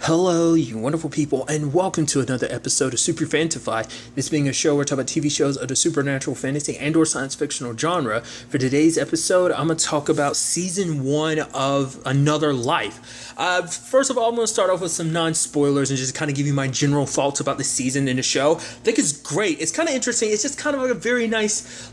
Hello, you wonderful people, and welcome to another episode of Super-Fanta-Fi. This being a show where we talk about TV shows of the supernatural, fantasy, and/or science fictional genre. For today's episode, I'm going to talk about Season 1 of Another Life. First of all, I'm going to start off with some non-spoilers and just kind of give you my general thoughts about the season and the show. I think it's great. It's kind of interesting. It's just kind of like a very nice,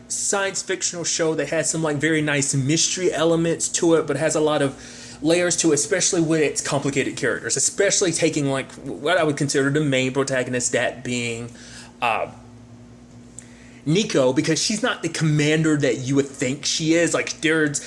science fictional show that has some, very nice mystery elements to it, but has a lot of layers to it, especially with its complicated characters, especially taking what I would consider the main protagonist, that being Nico, because she's not the commander that you would think she is.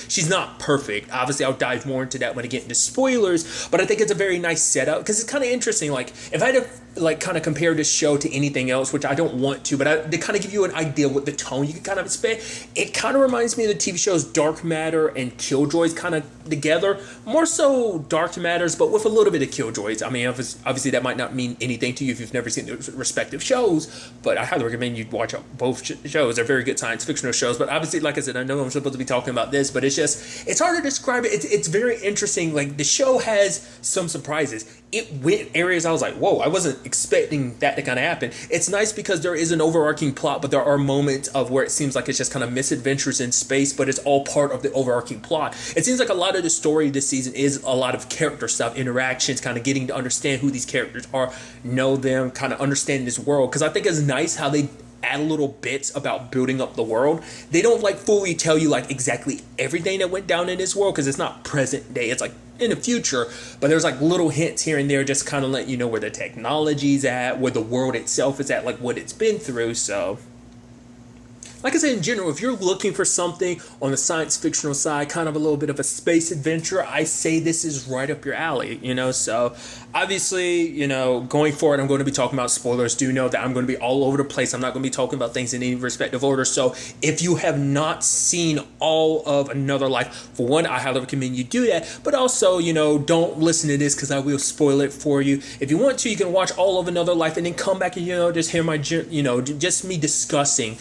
She's not perfect. Obviously, I'll dive more into that when I get into spoilers, but I think it's a very nice setup because it's kind of interesting. If I had to kind of compare this show to anything else, which I don't want to, but they kind of give you an idea of what the tone you can kind of expect. It kind of reminds me of the TV shows Dark Matter and Killjoys kind of together. More so Dark Matters, but with a little bit of Killjoys. I mean, obviously that might not mean anything to you if you've never seen the respective shows, but I highly recommend you watch both shows. They're very good science fictional shows, but obviously, like I said, I know I'm supposed to be talking about this, but it's hard to describe it. It's very interesting. The show has some surprises. It went areas I was like, whoa, I wasn't expecting that to kind of happen. It's nice because there is an overarching plot, but there are moments of where it seems like it's just kind of misadventures in space, but it's all part of the overarching plot. It seems like a lot of the story this season is a lot of character stuff, interactions, kind of getting to understand who these characters are, know them, kind of understand this world. Because I think it's nice how they add little bits about building up the world. They don't fully tell you exactly everything that went down in this world because it's not present day. It's in the future, but there's little hints here and there just kind of let you know where the technology's at, where the world itself is at, what it's been through. So like I said, in general, if you're looking for something on the science fictional side, kind of a little bit of a space adventure, I say this is right up your alley, So obviously, going forward, I'm going to be talking about spoilers. Do know that I'm going to be all over the place. I'm not going to be talking about things in any respective order. So if you have not seen all of Another Life, for one, I highly recommend you do that. But also, don't listen to this because I will spoil it for you. If you want to, you can watch all of Another Life and then come back and, just hear my, just me discussing,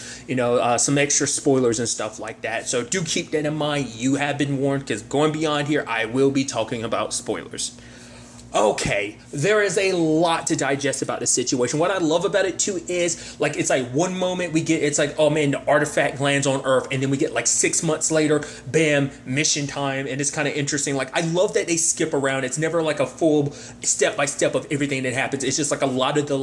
some extra spoilers and stuff like that. So do keep that in mind. You have been warned because going beyond here, I will be talking about spoilers. Okay, there is a lot to digest about this situation. What I love about it too is it's one moment we get, it's oh man, the artifact lands on Earth, and then we get 6 months later, bam, mission time, and it's kind of interesting. I love that they skip around. It's never a full step by step of everything that happens. It's just a lot of the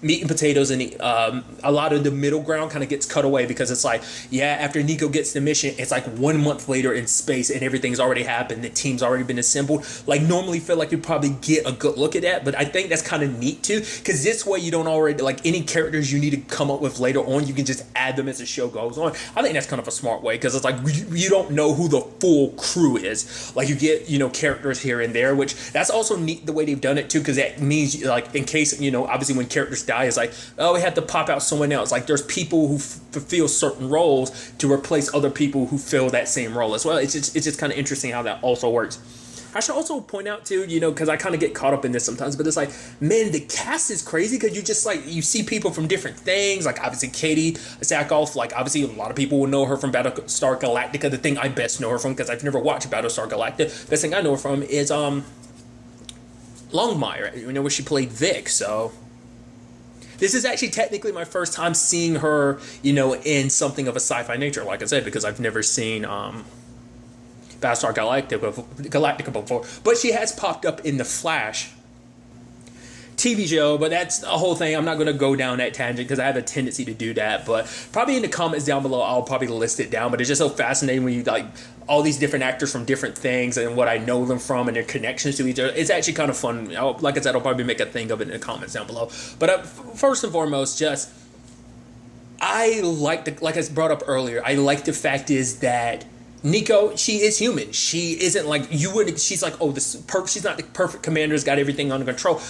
meat and potatoes, and a lot of the middle ground kind of gets cut away because it's after Nico gets the mission, it's 1 month later in space and everything's already happened. The team's already been assembled. Normally feel you probably get a good look at that, but I think that's kind of neat too because this way you don't already any characters you need to come up with later on, you can just add them as the show goes on. I think that's kind of a smart way because it's you don't know who the full crew is. You get characters here and there, which that's also neat the way they've done it too, because that means in case obviously when characters die, is we have to pop out someone else. There's people who fulfill certain roles to replace other people who fill that same role as well. It's just kind of interesting how that also works. I should also point out too, because I kind of get caught up in this sometimes, but it's man, the cast is crazy because you just you see people from different things. Obviously Katie Sackhoff, obviously a lot of people will know her from Battlestar Galactica. The thing I best know her from, because I've never watched Battlestar Galactica, best thing I know her from is Longmire, where she played Vic. So this is actually technically my first time seeing her, in something of a sci-fi nature, like I said, because I've never seen Battlestar Galactica before. But she has popped up in The Flash TV show, but that's a whole thing. I'm not going to go down that tangent because I have a tendency to do that. But probably in the comments down below, I'll probably list it down. But it's just so fascinating when you all these different actors from different things and what I know them from and their connections to each other. It's actually kind of fun. Like I said, I'll probably make a thing of it in the comments down below. But first and foremost, I like I brought up earlier, I like the fact is that Nico, she is human. She isn't you wouldn't. She's she's not the perfect commander's got everything under control.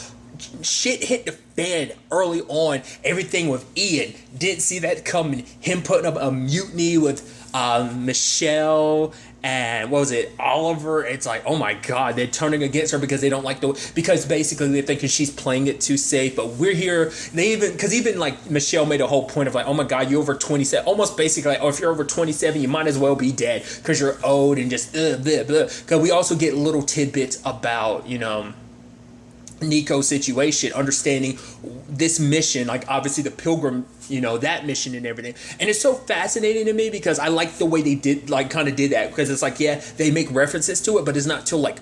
Shit hit the fan early on. Everything with Ian, didn't see that coming. Him putting up a mutiny with Michelle and what was it, Oliver. It's oh my god, they're turning against her because they don't because basically they're thinking she's playing it too safe. But we're here. They even Michelle made a whole point of oh my god, you're over 27, almost basically if you're over 27, you might as well be dead because you're old and just blah blah. Because we also get little tidbits about Nico's situation, understanding this mission, like obviously the Pilgrim, that mission and everything. And it's so fascinating to me because I like the way they did, like, kind of did that, because it's like, yeah, they make references to it, but it's not till like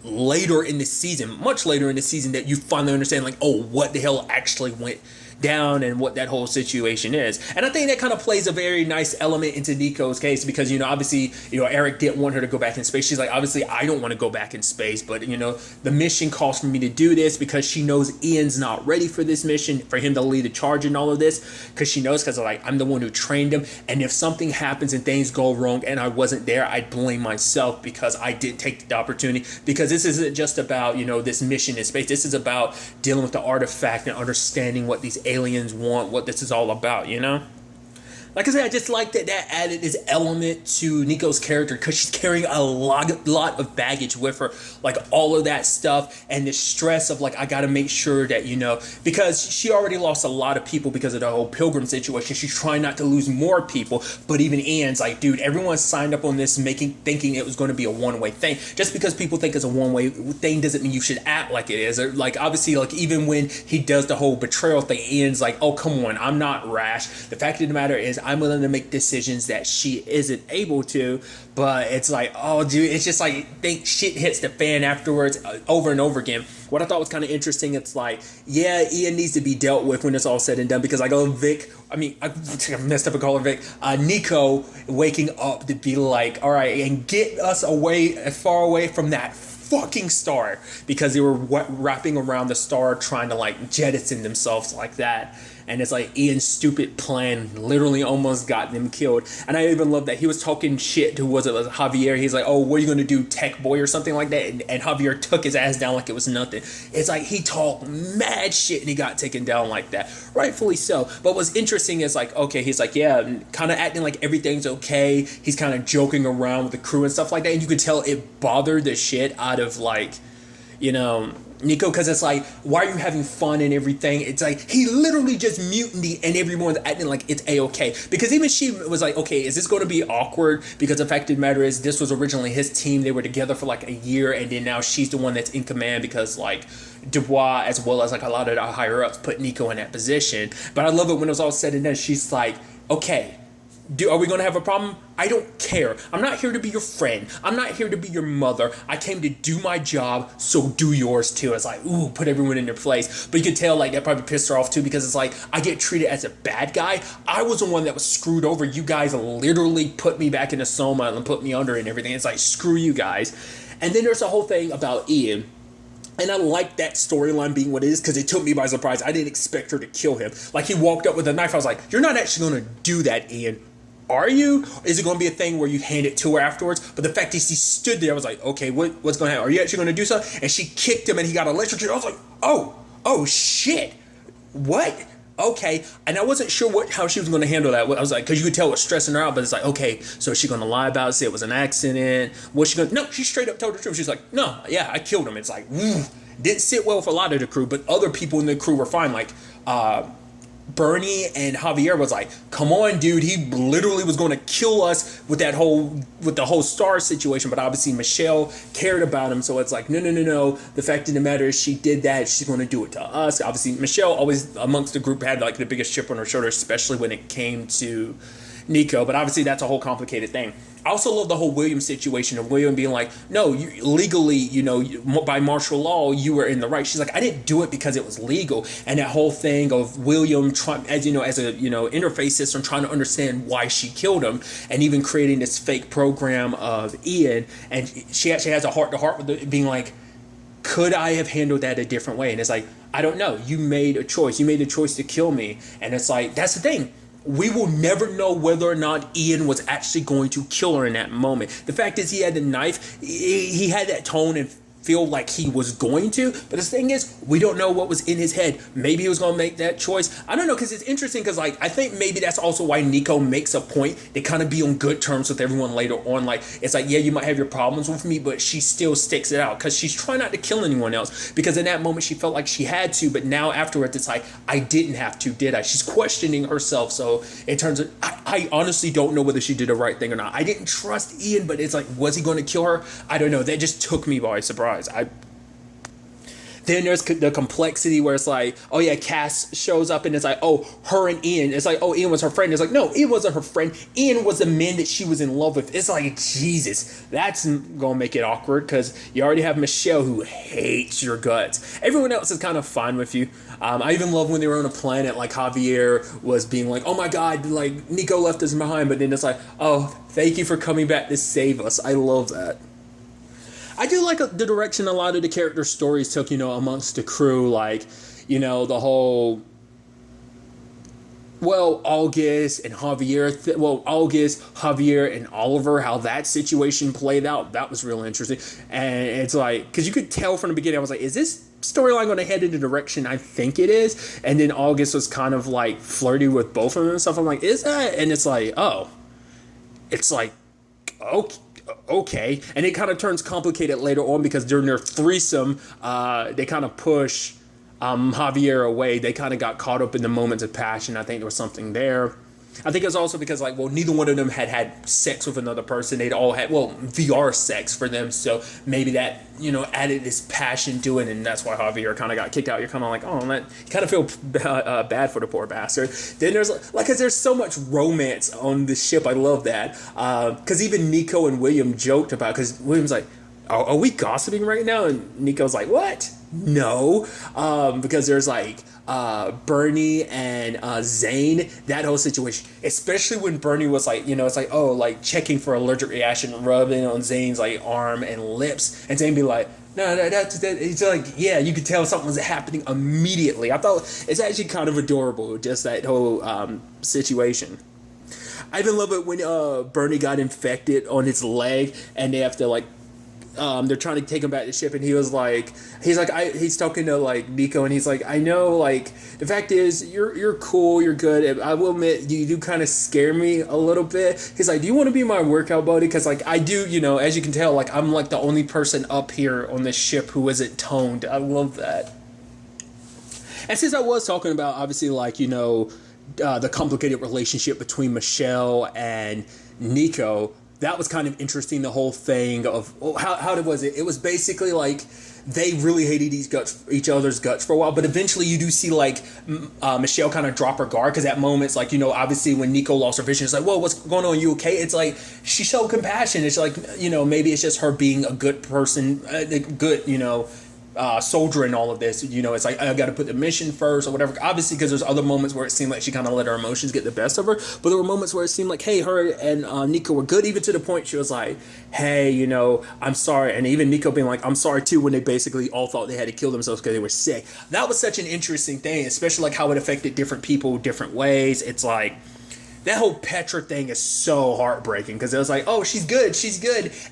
later in the season, much later in the season, that you finally understand, like, oh, what the hell actually went down and what that whole situation is. And I think that kind of plays a very nice element into Nico's case because, obviously, Eric didn't want her to go back in space. She's like, obviously, I don't want to go back in space, but, the mission calls for me to do this because she knows Ian's not ready for this mission, for him to lead the charge in all of this, because she knows, because, like, I'm the one who trained him, and if something happens and things go wrong and I wasn't there, I'd blame myself because I didn't take the opportunity, because this isn't just about, this mission in space. This is about dealing with the artifact and understanding what these aliens want, what this is all about, Like I said, I just like that added this element to Nico's character because she's carrying a lot of baggage with her, like all of that stuff and the stress of, like, I got to make sure that, because she already lost a lot of people because of the whole Pilgrim situation. She's trying not to lose more people, but even Ian's like, dude, everyone signed up on this thinking it was going to be a one-way thing. Just because people think it's a one-way thing doesn't mean you should act like it is. Or, like, obviously, like, even when he does the whole betrayal thing, Ian's like, oh, come on, I'm not rash. The fact of the matter is, I'm willing to make decisions that she isn't able to. But it's like, oh, dude, it's just like, shit hits the fan afterwards over and over again. What I thought was kind of interesting, it's like, yeah, Ian needs to be dealt with when it's all said and done, because I messed up and call her Vic, Nico waking up to be like, all right, and get us away, as far away from that fucking star, because they were wrapping around the star trying to, like, jettison themselves like that. And it's like Ian's stupid plan literally almost got them killed. And I even love that he was talking shit to, Javier. He's like, oh, what are you going to do, tech boy or something like that? And Javier took his ass down like it was nothing. It's like he talked mad shit and he got taken down like that. Rightfully so. But what's interesting is, like, okay, he's like, yeah, kind of acting like everything's okay. He's kind of joking around with the crew and stuff like that. And you could tell it bothered the shit out of, like, Nico, because it's like, why are you having fun and everything? It's like, he literally just mutinied and everyone's acting like it's A-okay. Because even she was like, okay, is this going to be awkward? Because the fact of the matter is, this was originally his team. They were together for like a year, and then now she's the one that's in command because, like, Dubois, as well as, like, a lot of the higher-ups, put Nico in that position. But I love it when it was all said and done. She's like, okay, are we going to have a problem? I don't care. I'm not here to be your friend. I'm not here to be your mother. I came to do my job, so do yours too. It's like, ooh, put everyone in their place. But you could tell, like, that probably pissed her off too, because it's like, I get treated as a bad guy. I was the one that was screwed over. You guys literally put me back in a soma and put me under and everything. It's like, screw you guys. And then there's the whole thing about Ian. And I like that storyline being what it is, because it took me by surprise. I didn't expect her to kill him. Like, he walked up with a knife. I was like, you're not actually going to do that, Ian. Are you? Is it going to be a thing where you hand it to her afterwards? But the fact is, he stood there. I was like, okay, what's going to happen? Are you actually going to do something? And she kicked him and he got electrocuted. I was like, oh shit. What? Okay. And I wasn't sure how she was going to handle that. I was like, because you could tell it was stressing her out, but it's like, okay, so is she going to lie about it, say it was an accident? What's she going to? No, she straight up told the truth. She's like, no, yeah, I killed him. It's like, didn't sit well with a lot of the crew, but other people in the crew were fine. Like, Bernie and Javier was like, come on, dude, he literally was going to kill us with the whole star situation. But obviously Michelle cared about him, so it's like, no. The fact of the matter is, she did that, she's going to do it to us. Obviously Michelle always amongst the group had, like, the biggest chip on her shoulder, especially when it came to Nico. But obviously that's a whole complicated thing. I also love the whole William situation of William being like, no, legally, by martial law, you were in the right. She's like, I didn't do it because it was legal. And that whole thing of William, as a interface system, trying to understand why she killed him, and even creating this fake program of Ian. And she actually has a heart-to-heart with it, being like, could I have handled that a different way? And it's like, I don't know. You made a choice. You made a choice to kill me. And it's like, that's the thing. We will never know whether or not Ian was actually going to kill her in that moment. The fact is, he had the knife. He had that tone and feel like he was going to, but the thing is, we don't know what was in his head. Maybe he was going to make that choice. I don't know, because it's interesting, because, like, I think maybe that's also why Nico makes a point to kind of be on good terms with everyone later on. Like, it's like, yeah, you might have your problems with me, but she still sticks it out because she's trying not to kill anyone else, because in that moment she felt like she had to, but now afterwards it's like, I didn't have to, did I? She's questioning herself. So it turns out, I honestly don't know whether she did the right thing or not. I didn't trust Ian, but it's like, was he going to kill her? I don't know. That just took me by surprise. Then there's the complexity where it's like, oh yeah, Cass shows up and it's like, oh, her and Ian. It's like, oh, Ian was her friend. It's like, no, Ian wasn't her friend. Ian was the man that she was in love with. It's like, Jesus, that's gonna make it awkward because you already have Michelle who hates your guts. Everyone else is kind of fine with you. I even love when they were on a planet, like Javier was being like, oh my God, like Nico left us behind. But then it's like, oh, thank you for coming back to save us. I love that. I do like the direction a lot of the character stories took, amongst the crew. Like, the whole, August and Javier, August, Javier and Oliver, how that situation played out. That was real interesting. And it's like, because you could tell from the beginning, I was like, is this storyline going to head in the direction I think it is? And then August was kind of like flirty with both of them and stuff. I'm like, is that? And it's like, oh, it's like, okay. And it kind of turns complicated later on because during their threesome, they kind of push Javier away. They kind of got caught up in the moments of passion. I think there was something there. I think it was also because, neither one of them had sex with another person. They'd all had, VR sex for them. So maybe that, added this passion to it. And that's why Javier kind of got kicked out. You're kind of like, oh, man, you kind of feel bad for the poor bastard. Then because there's so much romance on the ship. I love that. Because even Nico and William joked about, because William's like, are we gossiping right now? And Nico's like, what? No. Because there's Bernie and Zane, that whole situation, especially when Bernie was like, it's like, oh, like checking for allergic reaction, rubbing on Zane's arm and lips, and Zane be like, no, that's it's like, yeah, you could tell something was happening immediately. I thought it's actually kind of adorable, just that whole situation. I even love it when Bernie got infected on his leg and they have to they're trying to take him back to the ship, and he's talking to Nico, and he's like, I know, the fact is you're cool, you're good. I will admit you do kind of scare me a little bit. He's like, do you want to be my workout buddy? Because I do, as you can tell, I'm the only person up here on this ship who isn't toned. I love that. And since I was talking about obviously the complicated relationship between Michelle and Nico, that was kind of interesting, the whole thing of how was it? It was basically they really hated each other's guts for a while, but eventually you do see Michelle kind of drop her guard, because at moments obviously when Nico lost her vision, it's like, whoa, what's going on? You okay? It's like she showed compassion. It's like, maybe it's just her being a good person, a good soldier in all of this. It's like, I got to put the mission first or whatever. Obviously, because there's other moments where it seemed like she kind of let her emotions get the best of her. But there were moments where it seemed like, hey, her and Nico were good, even to the point she was like, hey, I'm sorry. And even Nico being like, I'm sorry too, when they basically all thought they had to kill themselves because they were sick. That was such an interesting thing, especially how it affected different people different ways. It's like, that whole Petra thing is so heartbreaking, because it was like, oh, she's good.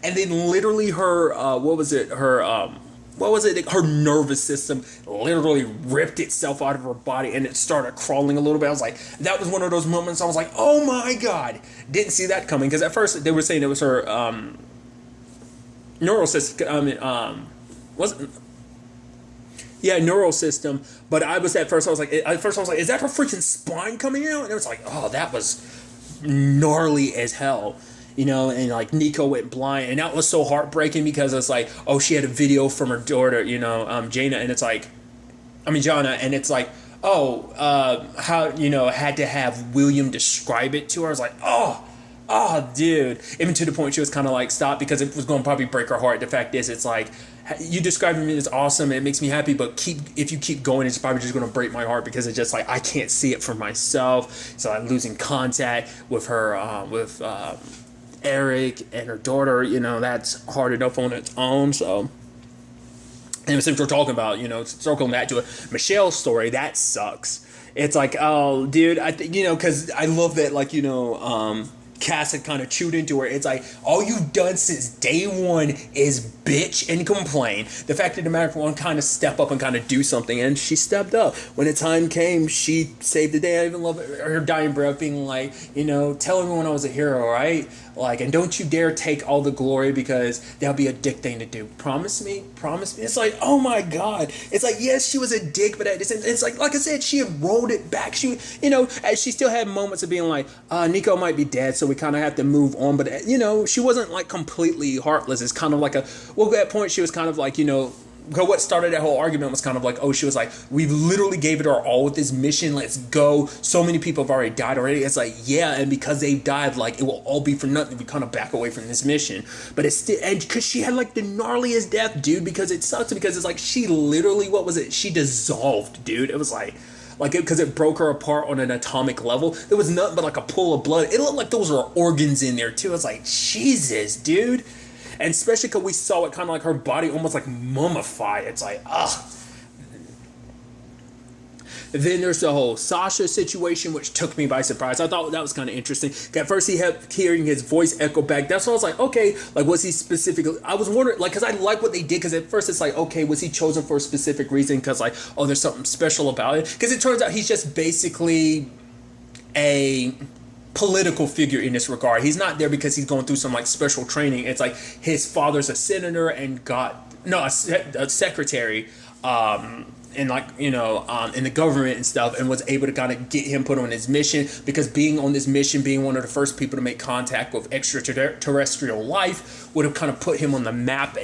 And then literally her, her nervous system literally ripped itself out of her body and it started crawling a little bit. I was like, that was one of those moments I was like, oh my God, didn't see that coming. Because at first they were saying it was her neural system. Neural system. But I was like, is that her freaking spine coming out? And it was like, oh, that was gnarly as hell. And Nico went blind, and that was so heartbreaking, because it's like, oh, she had a video from her daughter, Jana, and it's like, Jana, and it's like, oh, how, had to have William describe it to her. I was like, oh, dude. Even to the point she was kind of stop, because it was going to probably break her heart. The fact is, it's like, you describing me as awesome, and it makes me happy, but if you keep going, it's probably just going to break my heart, because it's just I can't see it for myself. So I'm losing contact with her, Eric and her daughter, that's hard enough on its own. So, and since we're talking about, circling back to it, Michelle's story, that sucks. It's like, oh, dude, I think, because I love that, Cass had kind of chewed into her. It's like, all you've done since day one is bitch and complain. The fact of the matter, one kind of step up and kind of do something, and she stepped up. When the time came, she saved the day. I even love her dying breath being like, tell everyone I was a hero, right? And don't you dare take all the glory, because that'll be a dick thing to do. Promise me. It's like, oh my God. It's like, yes, she was a dick, but at the same time, it's like I said, she had rolled it back. She, as she still had moments of being like, Nico might be dead, so we kind of have to move on. But, she wasn't completely heartless. It's kind of at that point, she was kind of because what started that whole argument was kind of like, oh, she was like, we literally gave it our all with this mission. Let's go. So many people have already died already. It's like, yeah, and because they've died, like it will all be for nothing. We kind of back away from this mission, but it's still, and because she had like the gnarliest death, dude. Because it sucks because it's like she literally, what was it? She dissolved, dude. It was like because it broke her apart on an atomic level. There was nothing but like a pool of blood. It looked like those were organs in there too. I was like, Jesus, dude. And especially because we saw it kind of like her body almost like mummified. It's like, ugh. Then there's the whole Sasha situation, which took me by surprise. I thought that was kind of interesting. At first, he kept hearing his voice echo back. That's why I was like, okay, like, was he specifically? I was wondering, like, because I like what they did. Because at first, it's like, okay, was he chosen for a specific reason? Because, like, oh, there's something special about it. Because it turns out he's just basically a political figure in this regard. He's not there because he's going through some like special training. It's like his father's a senator and a secretary, and like in the government and stuff, and was able to kind of get him put on his mission, because being on this mission, being one of the first people to make contact with extraterrestrial life would have kind of put him on the map,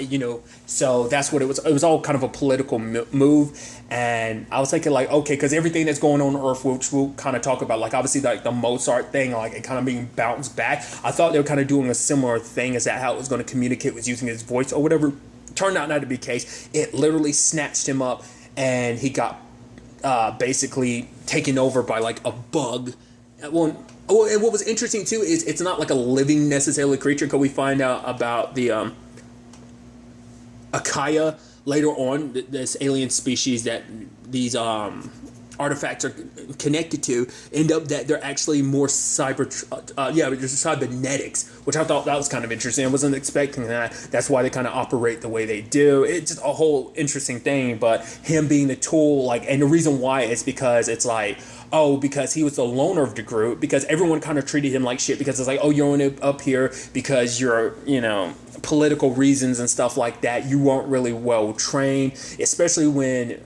so that's what it was. It was all kind of a political move. And I was thinking like, okay, because everything that's going on Earth, which we'll kind of talk about, like obviously like the Mozart thing, like it kind of being bounced back, I thought they were kind of doing a similar thing. Is that how it was going to communicate, was using his voice or whatever? Turned out not to be the case. It literally snatched him up, and he got basically taken over by like a bug. Well, and what was interesting too is it's not like a living necessarily creature, because we find out about the Akaya later on, this alien species that these artifacts are connected to, end up that they're actually more cybernetics, which I thought that was kind of interesting. I wasn't expecting that. That's why they kind of operate the way they do. It's just a whole interesting thing. But him being the tool, like, and the reason why is because it's like, oh, because he was the loner of the group, because everyone kind of treated him like shit, because it's like, oh, you're only up here because you're, political reasons and stuff like that. You weren't really well trained, especially when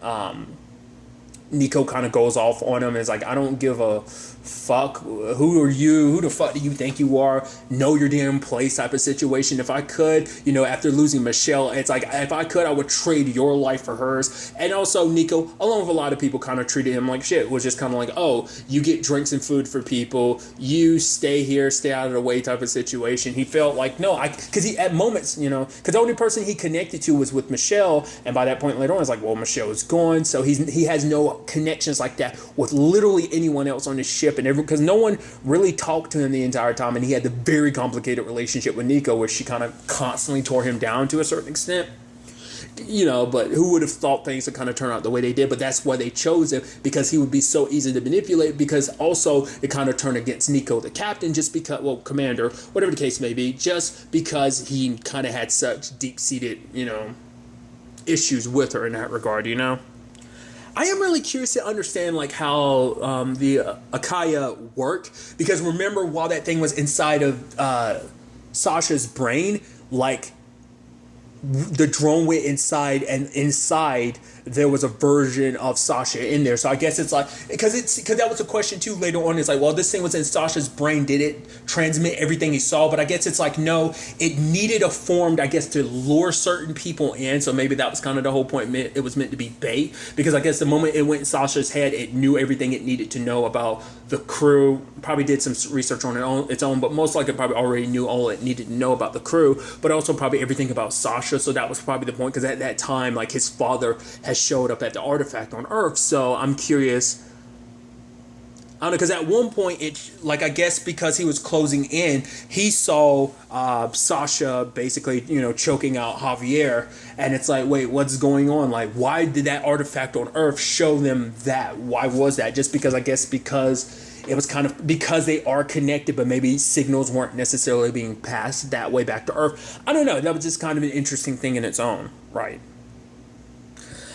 Nico kind of goes off on him and is like, I don't give a fuck. Who are you? Who the fuck do you think you are? Know your damn place type of situation. If I could, after losing Michelle, it's like, if I could, I would trade your life for hers. And also Nico, along with a lot of people, kind of treated him like shit. Was just kind of like, oh, you get drinks and food for people. You stay here, stay out of the way type of situation. He felt like, no, because he, at moments, because the only person he connected to was with Michelle. And by that point later on, it's like, well, Michelle is gone. So he has no connections like that with literally anyone else on the ship, and because no one really talked to him the entire time, and he had the very complicated relationship with Nico, where she kind of constantly tore him down to a certain extent. But who would have thought things would kind of turn out the way they did? But that's why they chose him, because he would be so easy to manipulate, because also it kind of turned against Nico, the captain, just because, well, commander, whatever the case may be, just because he kind of had such deep-seated, issues with her in that regard, I am really curious to understand like how the Akaya work, because remember, while that thing was inside of Sasha's brain, like the drone went inside, and inside there was a version of Sasha in there. So I guess it's like, because that was a question too later on. It's like, well, this thing was in Sasha's brain. Did it transmit everything he saw? But I guess it's like, no, it needed a form, I guess, to lure certain people in. So maybe that was kind of the whole point. It was meant to be bait, because I guess the moment it went in Sasha's head, it knew everything it needed to know about the crew. Probably did some research on its own, but most likely probably already knew all it needed to know about the crew, but also probably everything about Sasha. So that was probably the point, because at that time, like, his father has showed up at the artifact on Earth. So I'm curious. I don't know, because at one point, I guess because he was closing in, he saw Sasha basically, choking out Javier, and it's like, wait, what's going on? Like, why did that artifact on Earth show them that? Why was that? Just because, I guess, because it was kind of, because they are connected, but maybe signals weren't necessarily being passed that way back to Earth. I don't know. That was just kind of an interesting thing in its own right.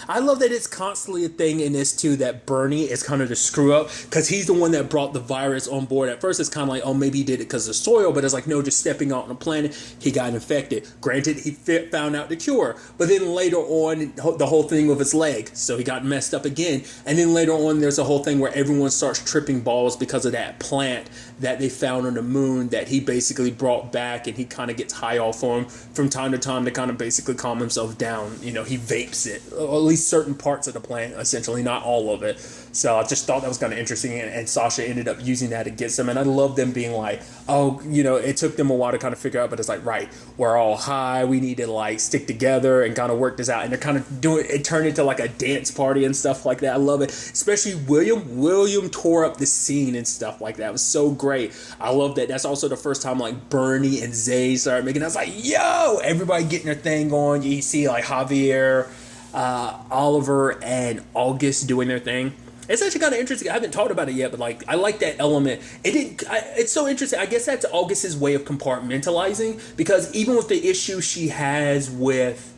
I love that it's constantly a thing in this too, that Bernie is kind of the screw up because he's the one that brought the virus on board. At first it's kind of like, oh, maybe he did it because of soil, but it's like, no, just stepping out on the planet, he got infected. Granted, he found out the cure, but then later on, the whole thing with his leg, so he got messed up again. And then later on, there's a whole thing where everyone starts tripping balls because of that plant that they found on the moon that he basically brought back, and he kind of gets high off on from time to time to kind of basically calm himself down. You know, he vapes it, or at least certain parts of the plant, essentially, not all of it. So I just thought that was kind of interesting, and Sasha ended up using that against him. And I love them being like, oh, you know, it took them a while to kind of figure out, but it's like, right, we're all high, we need to like stick together and kind of work this out. And they're kind of doing it, turned into like a dance party and stuff like that. I love it, especially William tore up the scene and stuff like that. It was so great. I love that. That's also the first time like Bernie and Zay started making. I was like, yo, everybody getting their thing on. You see like Javier, Oliver, and August doing their thing. It's actually kind of interesting. I haven't talked about it yet, but like I like that element. It's so interesting. I guess that's August's way of compartmentalizing, because even with the issue she has with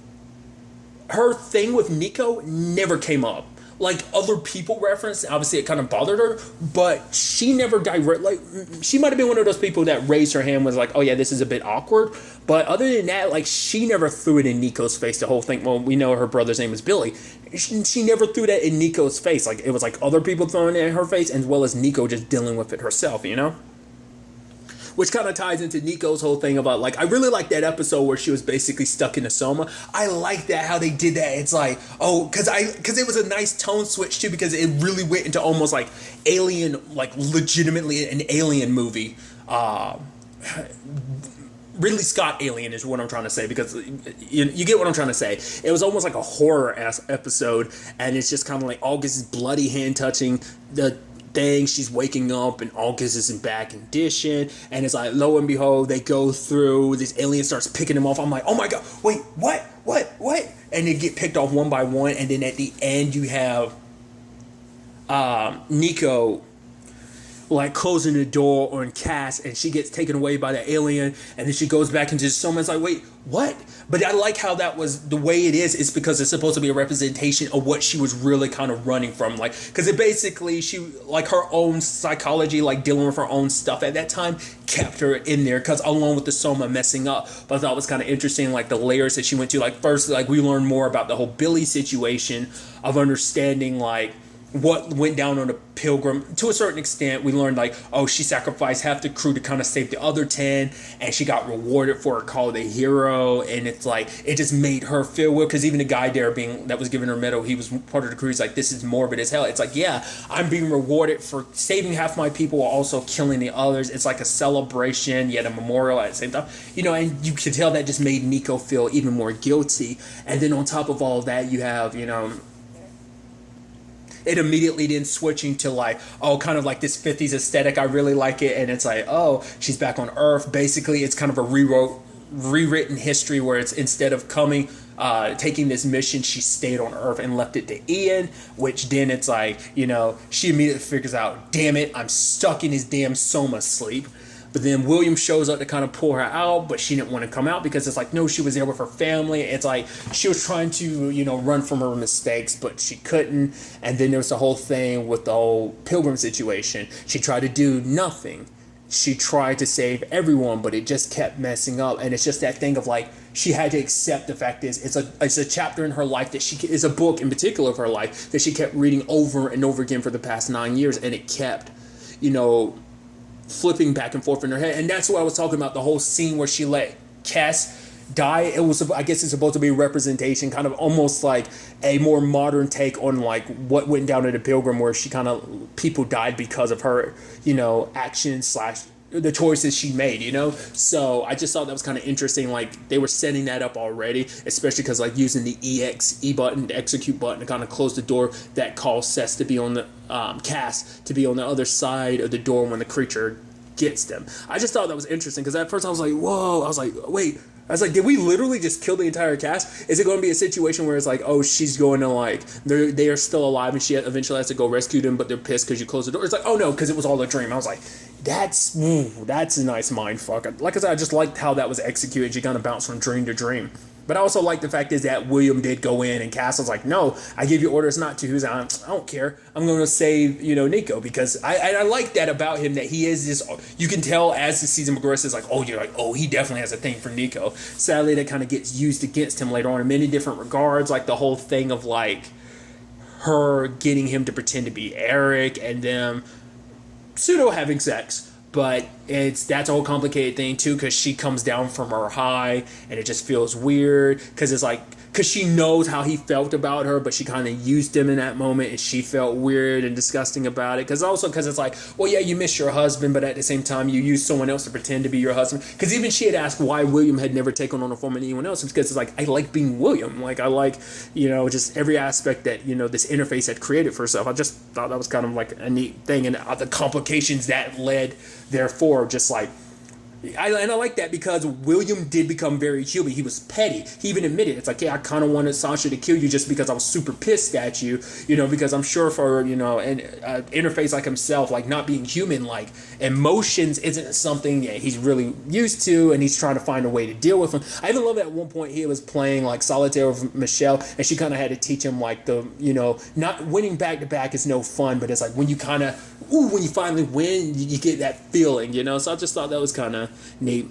her thing with Nico never came up. Like other people referenced, obviously it kind of bothered her, but she never she might have been one of those people that raised her hand, was like, oh yeah, this is a bit awkward. But other than that, like she never threw it in Nico's face, the whole thing. Well, we know her brother's name is Billy. She never threw that in Nico's face. Like it was like other people throwing it in her face, as well as Nico just dealing with it herself, you know? Which kind of ties into Nico's whole thing about, like, I really like that episode where she was basically stuck in a soma. I like that, how they did that. It's like, oh, because it was a nice tone switch too, because it really went into almost like alien, like legitimately an alien movie. Ridley Scott Alien is what I'm trying to say, because you get what I'm trying to say. It was almost like a horror episode, and it's just kind of like August's bloody hand touching the thing. She's waking up and August is in bad condition, and it's like, lo and behold, they go through, this alien starts picking them off. I'm like, oh my god, wait, what, and they get picked off one by one. And then at the end you have Nico like closing the door on Cass, and she gets taken away by the alien, and then she goes back into someone's like, wait, what? But I like how that was the way it is. It's because it's supposed to be a representation of what she was really kind of running from, like, because it basically, she, like, her own psychology, like dealing with her own stuff at that time, kept her in there, because along with the soma messing up. But I thought it was kind of interesting, like the layers that she went to. Like first, like we learned more about the whole Billy situation, of understanding like what went down on the Pilgrim. To a certain extent, we learned like, oh, she sacrificed half the crew to kind of save the other 10, and she got rewarded for her call the hero. And it's like, it just made her feel well, because even the guy there that was giving her medal, he was part of the crew. He's like, this is morbid as hell. It's like, yeah, I'm being rewarded for saving half my people while also killing the others. It's like a celebration, yet a memorial at the same time, you know. And you could tell that just made Nico feel even more guilty. And then on top of all of that, you have, you know, it immediately then switching to like, oh, kind of like this 50s aesthetic. I really like it. And it's like, oh, she's back on Earth. Basically, it's kind of a rewritten history, where it's, instead of taking this mission, she stayed on Earth and left it to Ian, which then it's like, you know, she immediately figures out, damn it, I'm stuck in his damn soma sleep. But then William shows up to kind of pull her out, but she didn't want to come out, because it's like, no, she was there with her family. It's like she was trying to, you know, run from her mistakes, but she couldn't. And then there was the whole thing with the whole Pilgrim situation. She tried to do nothing. She tried to save everyone, but it just kept messing up. And it's just that thing of like, she had to accept the fact is, it's a chapter in her life that is a book in particular of her life that she kept reading over and over again for the past 9 years, and it kept, you know, flipping back and forth in her head. And that's what I was talking about, the whole scene where she let Cass die. It was, I guess it's supposed to be a representation, kind of almost like a more modern take on like what went down at the Pilgrim, where she kind of, people died because of her, you know, actions / the choices she made, you know. So I just thought that was kind of interesting. Like they were setting that up already, especially because like using the E button, the execute button, to kind of close the door that calls Seth to be on the Cass to be on the other side of the door when the creature gets them. I just thought that was interesting, because at first I was like, whoa, I was like, wait, I was like, did we literally just kill the entire cast? Is it going to be a situation where it's like, oh, she's going to like, they are still alive and she eventually has to go rescue them, but they're pissed because you closed the door? It's like, oh no, because it was all a dream. I was like, that's a nice mind fuck. Like I said, I just liked how that was executed. You kind of bounce from dream to dream. But I also like the fact is that William did go in and Cass was like, no, I give you orders not to. He was like, I don't care. I'm going to save, Nico, because I like that about him, that he is just, you can tell as the season progresses, like, oh, you're like, oh, he definitely has a thing for Nico. Sadly, that kind of gets used against him later on in many different regards, like the whole thing of like her getting him to pretend to be Eric and them pseudo having sex. But that's a whole complicated thing too, because she comes down from her high and it just feels weird because it's like, because she knows how he felt about her, but she kind of used him in that moment and she felt weird and disgusting about it. Because it's like, well, yeah, you miss your husband, but at the same time you use someone else to pretend to be your husband. Because even she had asked why William had never taken on a form of anyone else. It's because it's like, I like being William. Like I like, just every aspect that, this interface had created for herself. I just thought that was kind of like a neat thing, and the complications that led therefore, just like, I like that because William did become very human. He was petty. He even admitted, it's like, yeah, I kind of wanted Sasha to kill you just because I was super pissed at you, because I'm sure for, an interface like himself, like not being human, like emotions isn't something that he's really used to, and he's trying to find a way to deal with them. I even love that at one point he was playing like solitaire with Michelle, and she kind of had to teach him like the, not winning back to back is no fun, but it's like when you kind of, when you finally win, you get that feeling, So I just thought that was kind of neat.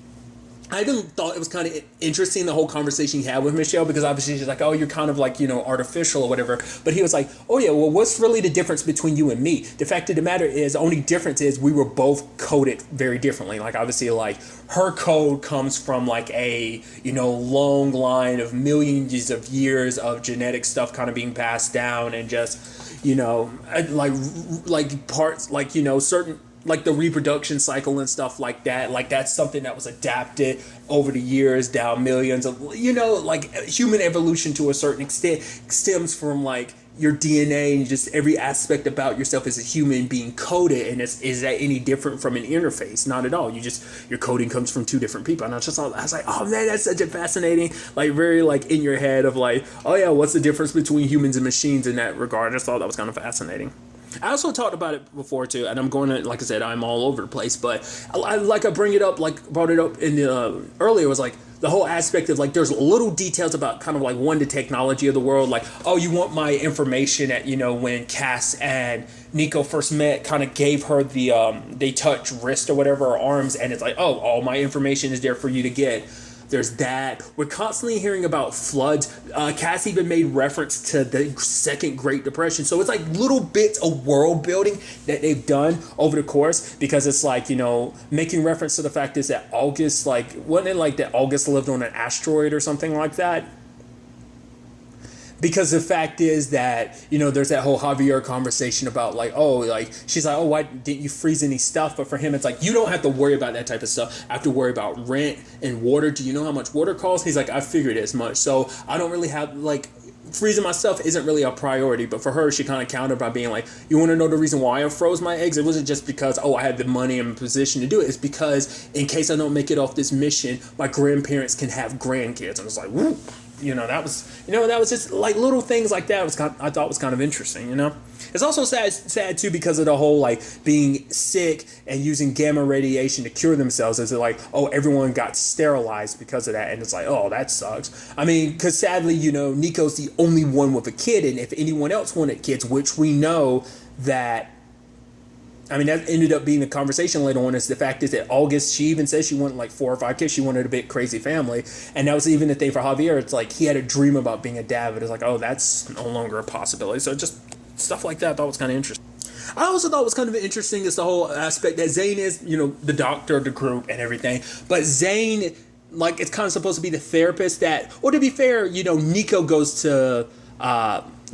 I even thought it was kind of interesting, the whole conversation he had with Michelle, because obviously she's like, oh, you're kind of like, artificial or whatever. But he was like, oh yeah, well, what's really the difference between you and me? The fact of the matter is, the only difference is we were both coded very differently. Like obviously, like her code comes from like a, long line of millions of years of genetic stuff kind of being passed down, and just, like parts, like, certain, like the reproduction cycle and stuff like that. Like that's something that was adapted over the years, down millions of, like human evolution to a certain extent stems from like your DNA and just every aspect about yourself as a human being coded. And is that any different from an interface? Not at all. Your coding comes from two different people. And I was like, oh man, that's such a fascinating, like very like in your head of like, oh yeah, what's the difference between humans and machines in that regard? I just thought that was kind of fascinating. I also talked about it before too, and I'm going to, like I said, I'm all over the place, but I brought it up in the earlier, was like the whole aspect of like, there's little details about kind of like the technology of the world, like, oh, you want my information at, when Cass and Nico first met, kind of gave her the, they touch wrist or whatever, or arms, and it's like, oh, all my information is there for you to get. There's that. We're constantly hearing about floods. Cass even made reference to the Second Great Depression. So it's like little bits of world building that they've done over the course, because it's like, making reference to the fact is that August, like, wasn't it like that August lived on an asteroid or something like that? Because the fact is that, there's that whole Javier conversation about like, oh, like, she's like, oh, why didn't you freeze any stuff? But for him, it's like, you don't have to worry about that type of stuff. I have to worry about rent and water. Do you know how much water costs? He's like, I figured as much. So I don't really have, like, freezing my stuff isn't really a priority. But for her, she kind of countered by being like, you want to know the reason why I froze my eggs? It wasn't just because, oh, I had the money and position to do it. It's because in case I don't make it off this mission, my grandparents can have grandkids. And it's like, woo. That was just like little things like that I thought was kind of interesting, It's also sad too, because of the whole like being sick and using gamma radiation to cure themselves. Is it like, oh, everyone got sterilized because of that, and it's like, oh, that sucks. I mean, because sadly, Nico's the only one with a kid, and if anyone else wanted kids, which we know that. I mean, that ended up being the conversation later on, is the fact is that August, she even says she wanted like 4 or 5 kids. She wanted a big crazy family. And that was even the thing for Javier. It's like he had a dream about being a dad, but it's like, oh, that's no longer a possibility. So just stuff like that I thought was kind of interesting. I also thought was kind of interesting is the whole aspect that Zane is, the doctor of the group and everything. But Zane, like, it's kind of supposed to be the therapist that, or to be fair, Nico goes to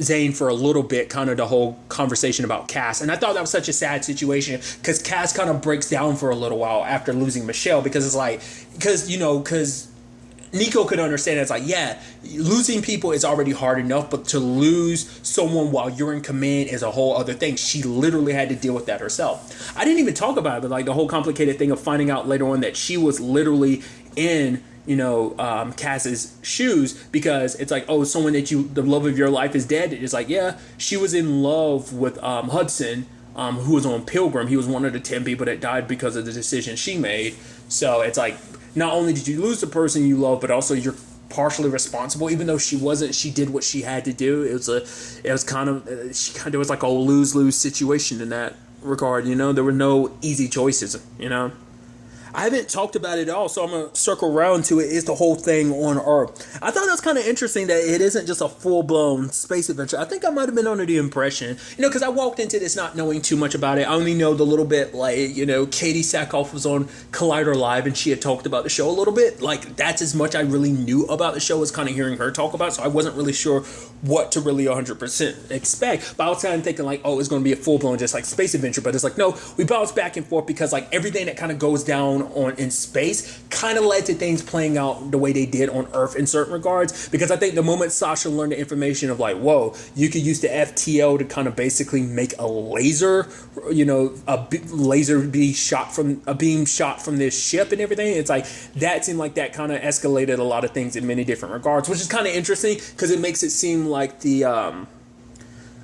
Zane for a little bit, kind of the whole conversation about Cass. And I thought that was such a sad situation, because Cass kind of breaks down for a little while after losing Michelle, because it's like, because Nico could understand it. It's like, yeah, losing people is already hard enough, but to lose someone while you're in command is a whole other thing. She literally had to deal with that herself. I didn't even talk about it, but like the whole complicated thing of finding out later on that she was literally in Cass's shoes, because it's like, oh, someone that the love of your life is dead. It's like, yeah, she was in love with Hudson, who was on Pilgrim. He was one of the 10 people that died because of the decision she made. So it's like, not only did you lose the person you love, but also you're partially responsible, even though she wasn't. She did what she had to do. It was kind of, there was like a lose-lose situation in that regard. There were no easy choices. I haven't talked about it at all, so I'm going to circle around to it, is the whole thing on Earth. I thought that was kind of interesting that it isn't just a full-blown space adventure. I think I might have been under the impression, because I walked into this not knowing too much about it. I only know the little bit, like, Katie Sackhoff was on Collider Live, and she had talked about the show a little bit. Like, that's as much I really knew about the show, was kind of hearing her talk about it, so I wasn't really sure what to really 100% expect. But I was kind of thinking, like, oh, it's going to be a full-blown just, like, space adventure. But it's like, no, we bounce back and forth because, like, everything that kind of goes down on in space kind of led to things playing out the way they did on Earth in certain regards, because I think the moment Sasha learned the information of like, whoa, you could use the FTL to kind of basically make a laser, laser be shot from a beam shot from this ship and everything, it's like that seemed like that kind of escalated a lot of things in many different regards, which is kind of interesting because it makes it seem like the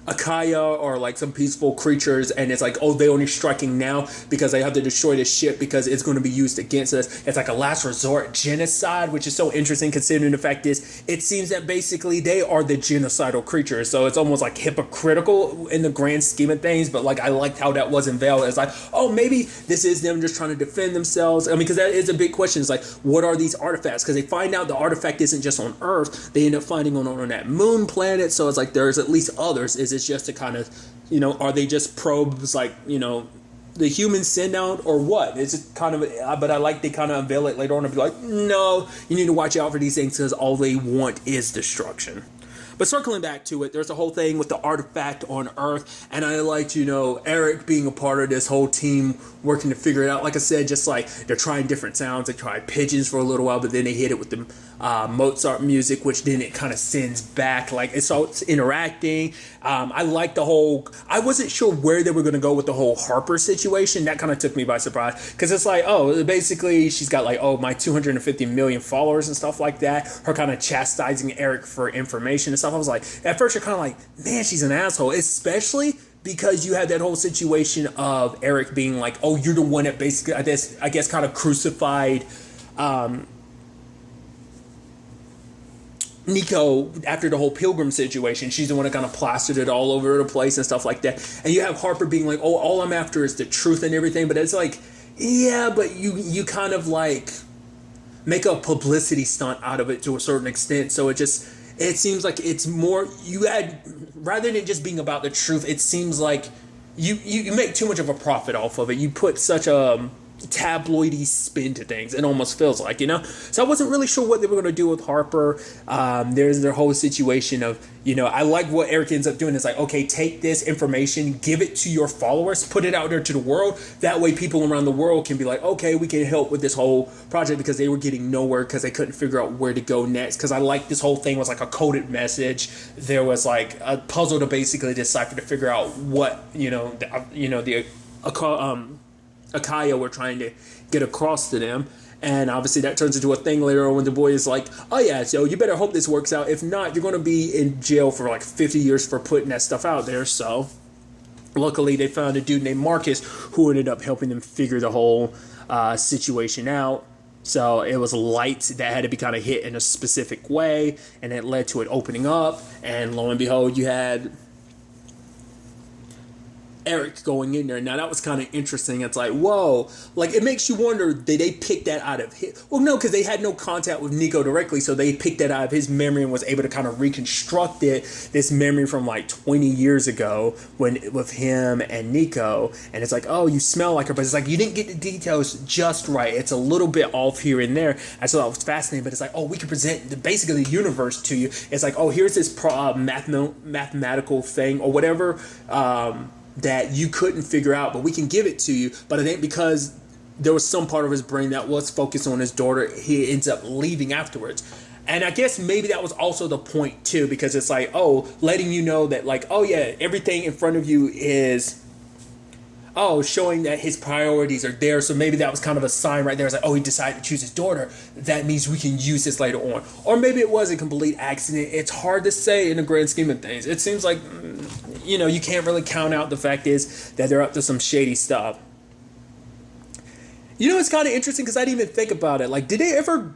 Akaya or like some peaceful creatures, and it's like, oh, they're only striking now because they have to destroy this ship because it's going to be used against us. It's like a last resort genocide, which is so interesting considering the fact is it seems that basically they are the genocidal creatures, so it's almost like hypocritical in the grand scheme of things. But like I liked how that was unveiled. It's like, oh, maybe this is them just trying to defend themselves. I mean, because that is a big question. It's like, what are these artifacts? Because they find out the artifact isn't just on Earth, they end up finding on that moon planet, so it's like there's at least others. Is it just to kind of, are they just probes like, the humans send out or what? It's just kind of, but I like they kind of unveil it later on and be like, no, you need to watch out for these things because all they want is destruction. But circling back to it, there's a whole thing with the artifact on Earth, and I liked, Eric being a part of this whole team working to figure it out. Like I said, just like they're trying different sounds. They tried pigeons for a little while, but then they hit it with the Mozart music, which then it kind of sends back. Like it's interacting. I like the whole. I wasn't sure where they were going to go with the whole Harper situation. That kind of took me by surprise because it's like, oh, basically she's got like, oh, my 250 million followers and stuff like that. Her kind of chastising Eric for information and stuff. I was like, at first you're kind of like, man, she's an asshole, especially because you had that whole situation of Eric being like, oh, you're the one that basically, I guess kind of crucified Nico after the whole Pilgrim situation. She's the one that kind of plastered it all over the place and stuff like that. And you have Harper being like, oh, all I'm after is the truth and everything. But it's like, yeah, but you kind of like make a publicity stunt out of it to a certain extent. So it seems like it's more, you had, rather than just being about the truth, it seems like you make too much of a profit off of it. You put such a tabloidy spin to things, it almost feels like, so I wasn't really sure what they were going to do with Harper. There's their whole situation of, I like what Eric ends up doing. It's like, okay, take this information, give it to your followers, put it out there to the world, that way people around the world can be like, okay, we can help with this whole project, because they were getting nowhere because they couldn't figure out where to go next. Because I like this whole thing was like a coded message. There was like a puzzle to basically decipher to figure out what the Akaya were trying to get across to them. And obviously that turns into a thing later on when the boy is like, oh yeah, so you better hope this works out. If not, you're going to be in jail for like 50 years for putting that stuff out there. So luckily they found a dude named Marcus who ended up helping them figure the whole situation out. So it was light that had to be kind of hit in a specific way, and it led to it opening up. And lo and behold, you had Eric going in there. Now that was kind of interesting. It's like, whoa, like it makes you wonder, did they pick that out of his, well, no, because they had no contact with Nico directly, so they picked that out of his memory and was able to kind of reconstruct this memory from like 20 years ago when with him and Nico. And it's like, oh, you smell like her, but it's like you didn't get the details just right. It's a little bit off here and there. I thought it was fascinating, but it's like, oh, we can present basically the universe to you. It's like, oh, here's this mathematical thing or whatever that you couldn't figure out, but we can give it to you. But I think because there was some part of his brain that was focused on his daughter, he ends up leaving afterwards. And I guess maybe that was also the point too, because it's like, oh, letting you know that like, oh yeah, everything in front of you is, oh, showing that his priorities are there. So maybe that was kind of a sign right there. It's like, oh, he decided to choose his daughter. That means we can use this later on. Or maybe it was a complete accident. It's hard to say in the grand scheme of things. It seems like, you can't really count out the fact is that they're up to some shady stuff. It's kind of interesting because I didn't even think about it. Like, they never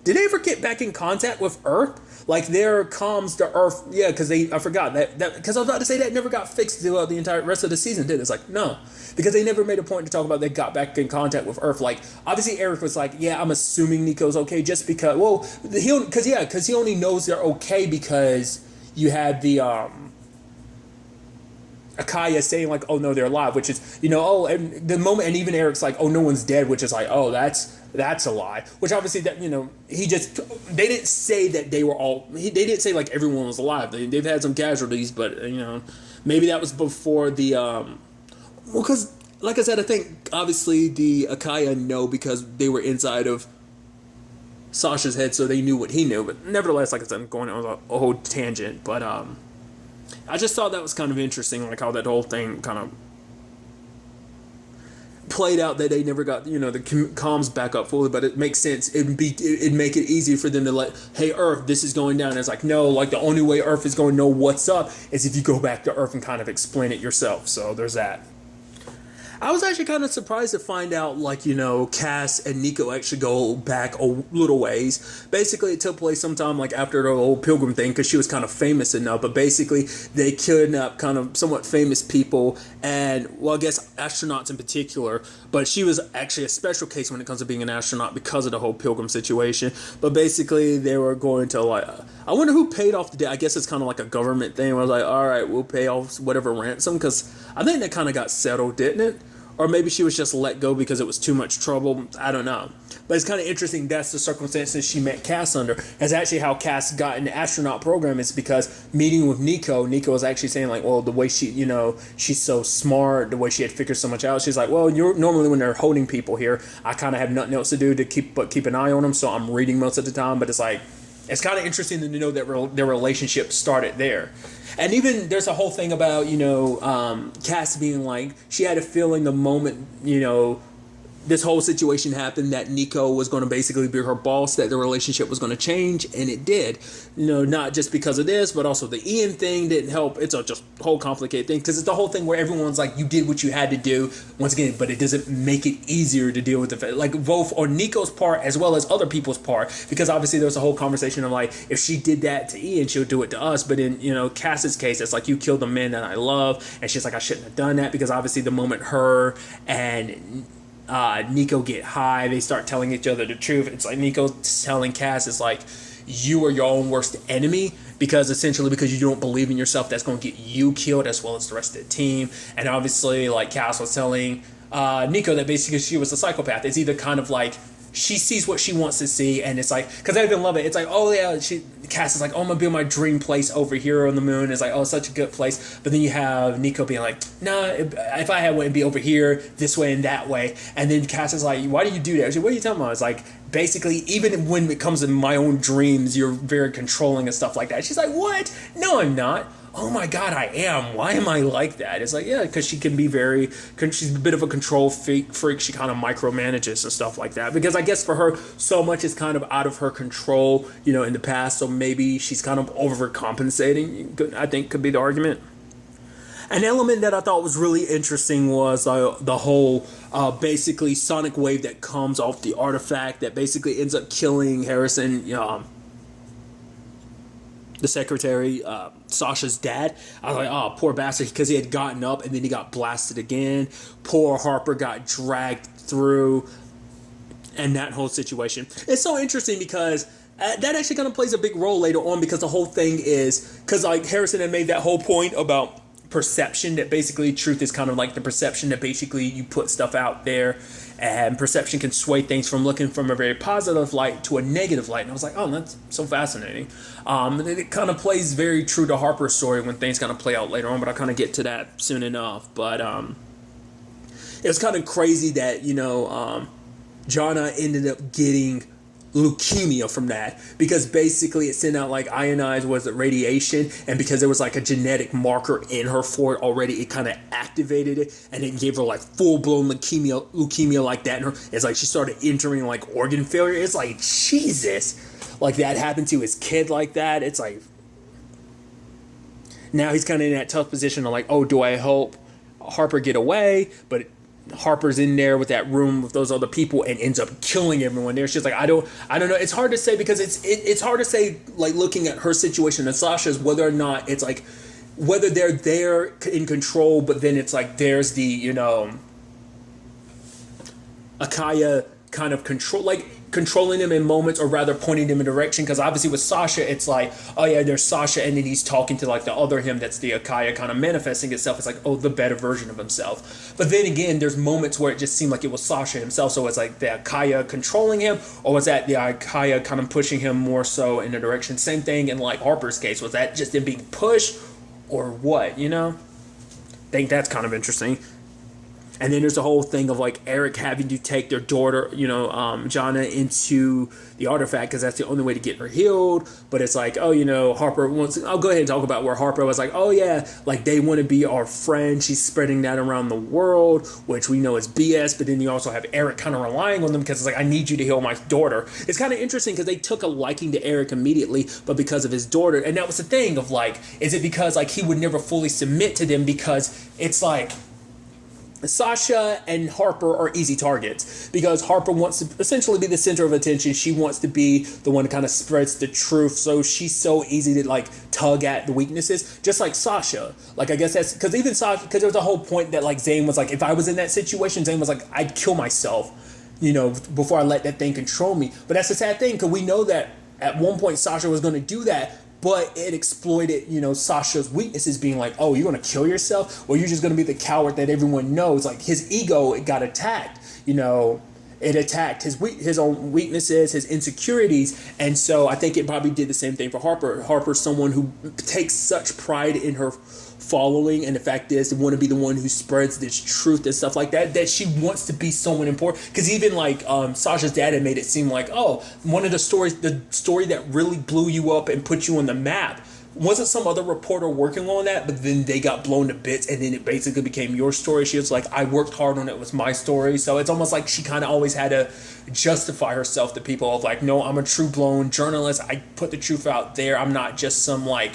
did they ever get back in contact with Earth? Like their comms to Earth, yeah, because I forgot that because I was about to say that never got fixed throughout the entire rest of the season, did it? It's like, no, because they never made a point to talk about they got back in contact with Earth. Like, obviously Eric was like, yeah, I'm assuming Nico's okay just because, well, because he only knows they're okay because you had the, Akaya saying like, oh no, they're alive, which is, and the moment, and even Eric's like, oh, no one's dead, which is like, oh, that's a lie, which obviously that, they didn't say that they were all, they didn't say like everyone was alive. They've had some casualties, but maybe that was before the, well, because like I said, I think obviously the Akaya know because they were inside of Sasha's head, so they knew what he knew, but nevertheless, like I said, I'm going on a whole tangent, but I just thought that was kind of interesting, like how that whole thing kind of played out, that they never got, the comms back up fully, but it makes sense. It'd make it easier for them to like, hey, Earth, this is going down. And it's like, no, like the only way Earth is going to know what's up is if you go back to Earth and kind of explain it yourself. So there's that. I was actually kind of surprised to find out, like, Cass and Nico actually go back a little ways. Basically, it took place sometime, like, after the whole Pilgrim thing, because she was kind of famous enough. But basically, they kidnapped kind of somewhat famous people, and, well, I guess astronauts in particular. But she was actually a special case when it comes to being an astronaut because of the whole Pilgrim situation. But basically, they were going to, like, I wonder who paid off the debt. I guess it's kind of like a government thing where I was like, all right, we'll pay off whatever ransom, because I think that kind of got settled, didn't it? Or maybe she was just let go because it was too much trouble. I don't know. But it's kind of interesting. That's the circumstances she met Cass under. That's actually how Cass got in the astronaut program, is because meeting with Nico was actually saying, like, well, the way she, she's so smart, the way she had figured so much out. She's like, well, normally when they're holding people here, I kind of have nothing else to do to keep an eye on them. So I'm reading most of the time. But it's like, it's kind of interesting to know that their relationship started there. And even there's a whole thing about, Cass being like, she had a feeling the moment, this whole situation happened that Nico was going to basically be her boss, that the relationship was going to change, and it did. Not just because of this, but also the Ian thing didn't help. It's a just whole complicated thing, because it's the whole thing where everyone's like, you did what you had to do, once again, but it doesn't make it easier to deal with the, like, both on Nico's part as well as other people's part, because obviously there's a whole conversation of like, if she did that to Ian, she'll do it to us, but in, Cass's case, it's like, you killed the man that I love, and she's like, I shouldn't have done that, because obviously the moment her and Nico get high, they start telling each other the truth. It's like Nico telling Cass, it's like, you are your own worst enemy, because you don't believe in yourself, that's going to get you killed as well as the rest of the team. And obviously, like, Cass was telling Nico that basically she was a psychopath. It's either kind of like she sees what she wants to see, and it's like, because I even love it, it's like, oh yeah, Cass is like, oh, I'm gonna build my dream place over here on the moon. It's like, oh, it's such a good place. But then you have Nico being like, nah, if I had one, it'd be over here, this way and that way. And then Cass is like, why do you do that? I said, what are you talking about? It's like, basically, even when it comes to my own dreams, you're very controlling and stuff like that. She's like, what? No, I'm not. Oh my God, I am. Why am I like that? It's like, yeah, because she can be she's a bit of a control freak. She kind of micromanages and stuff like that. Because I guess for her, so much is kind of out of her control, in the past. So maybe she's kind of overcompensating, I think could be the argument. An element that I thought was really interesting was the whole basically sonic wave that comes off the artifact that basically ends up killing Harrison, the secretary, Sasha's dad. I was like, oh, poor bastard, because he had gotten up and then he got blasted again. Poor Harper got dragged through, and that whole situation. It's so interesting because that actually kind of plays a big role later on, because the whole thing is, because like Harrison had made that whole point about perception, that basically truth is kind of like the perception that basically you put stuff out there, and perception can sway things from looking from a very positive light to a negative light. And I was like, oh, that's so fascinating. And it kind of plays very true to Harper's story when things kind of play out later on, but I'll kind of get to that soon enough. But it was kind of crazy that, Jonna ended up getting leukemia from that, because basically it sent out like ionized radiation, and because there was like a genetic marker in her for it already, it kind of activated it, and it gave her like full-blown leukemia like that, and it's like she started entering like organ failure. It's like, Jesus, like that happened to his kid like that. It's like, now he's kind of in that tough position of like, oh, do I help Harper get away? But Harper's in there with that room with those other people and ends up killing everyone there. She's like, I don't know. It's hard to say because it's hard to say, like, looking at her situation and Sasha's, whether or not it's like whether they're there in control, but then it's like there's the, you know, Akaya kind of controlling them in moments, or rather pointing them in direction. Because obviously with Sasha, it's like, oh yeah, there's Sasha, and then he's talking to like the other him that's the Akaya kind of manifesting itself. It's like, oh, the better version of himself. But then again, there's moments where it just seemed like it was Sasha himself. So it's like the Akaya controlling him, or was that the Akaya kind of pushing him more so in a direction? Same thing in like Harper's case. Was that just him being pushed, or what? You know, I think that's kind of interesting. And then there's the whole thing of like Eric having to take their daughter, you know, Jana, into the artifact because that's the only way to get her healed. But it's like, oh, you know, Harper wants. I'll go ahead and talk about where Harper was like, oh yeah, like they want to be our friend. She's spreading that around the world, which we know is BS. But then you also have Eric kind of relying on them because it's like, I need you to heal my daughter. It's kind of interesting because they took a liking to Eric immediately, but because of his daughter. And that was the thing of like, is it because like he would never fully submit to them because it's like, Sasha and Harper are easy targets because Harper wants to essentially be the center of attention. She wants to be the one that kind of spreads the truth. So she's so easy to like tug at the weaknesses, just like Sasha. Like, I guess that's because even Sasha, because there was a whole point that like Zane was like, if I was in that situation, Zane was like, I'd kill myself, you know, before I let that thing control me. But that's the sad thing because we know that at one point Sasha was going to do that. But it exploited, you know, Sasha's weaknesses, being like, oh, you're going to kill yourself? Or you're just going to be the coward that everyone knows? Like, his ego, it got attacked. You know, it attacked his own weaknesses, his insecurities. And so I think it probably did the same thing for Harper. Harper's someone who takes such pride in her following, and the fact is to want to be the one who spreads this truth and stuff like that, that she wants to be someone important. Because even like Sasha's dad had made it seem like, oh, one of the story that really blew you up and put you on the map wasn't some other reporter working on that, but then they got blown to bits and then it basically became your story. She was like, I worked hard on it, was my story. So it's almost like she kind of always had to justify herself to people of like, no, I'm a true blown journalist, I put the truth out there, I'm not just some like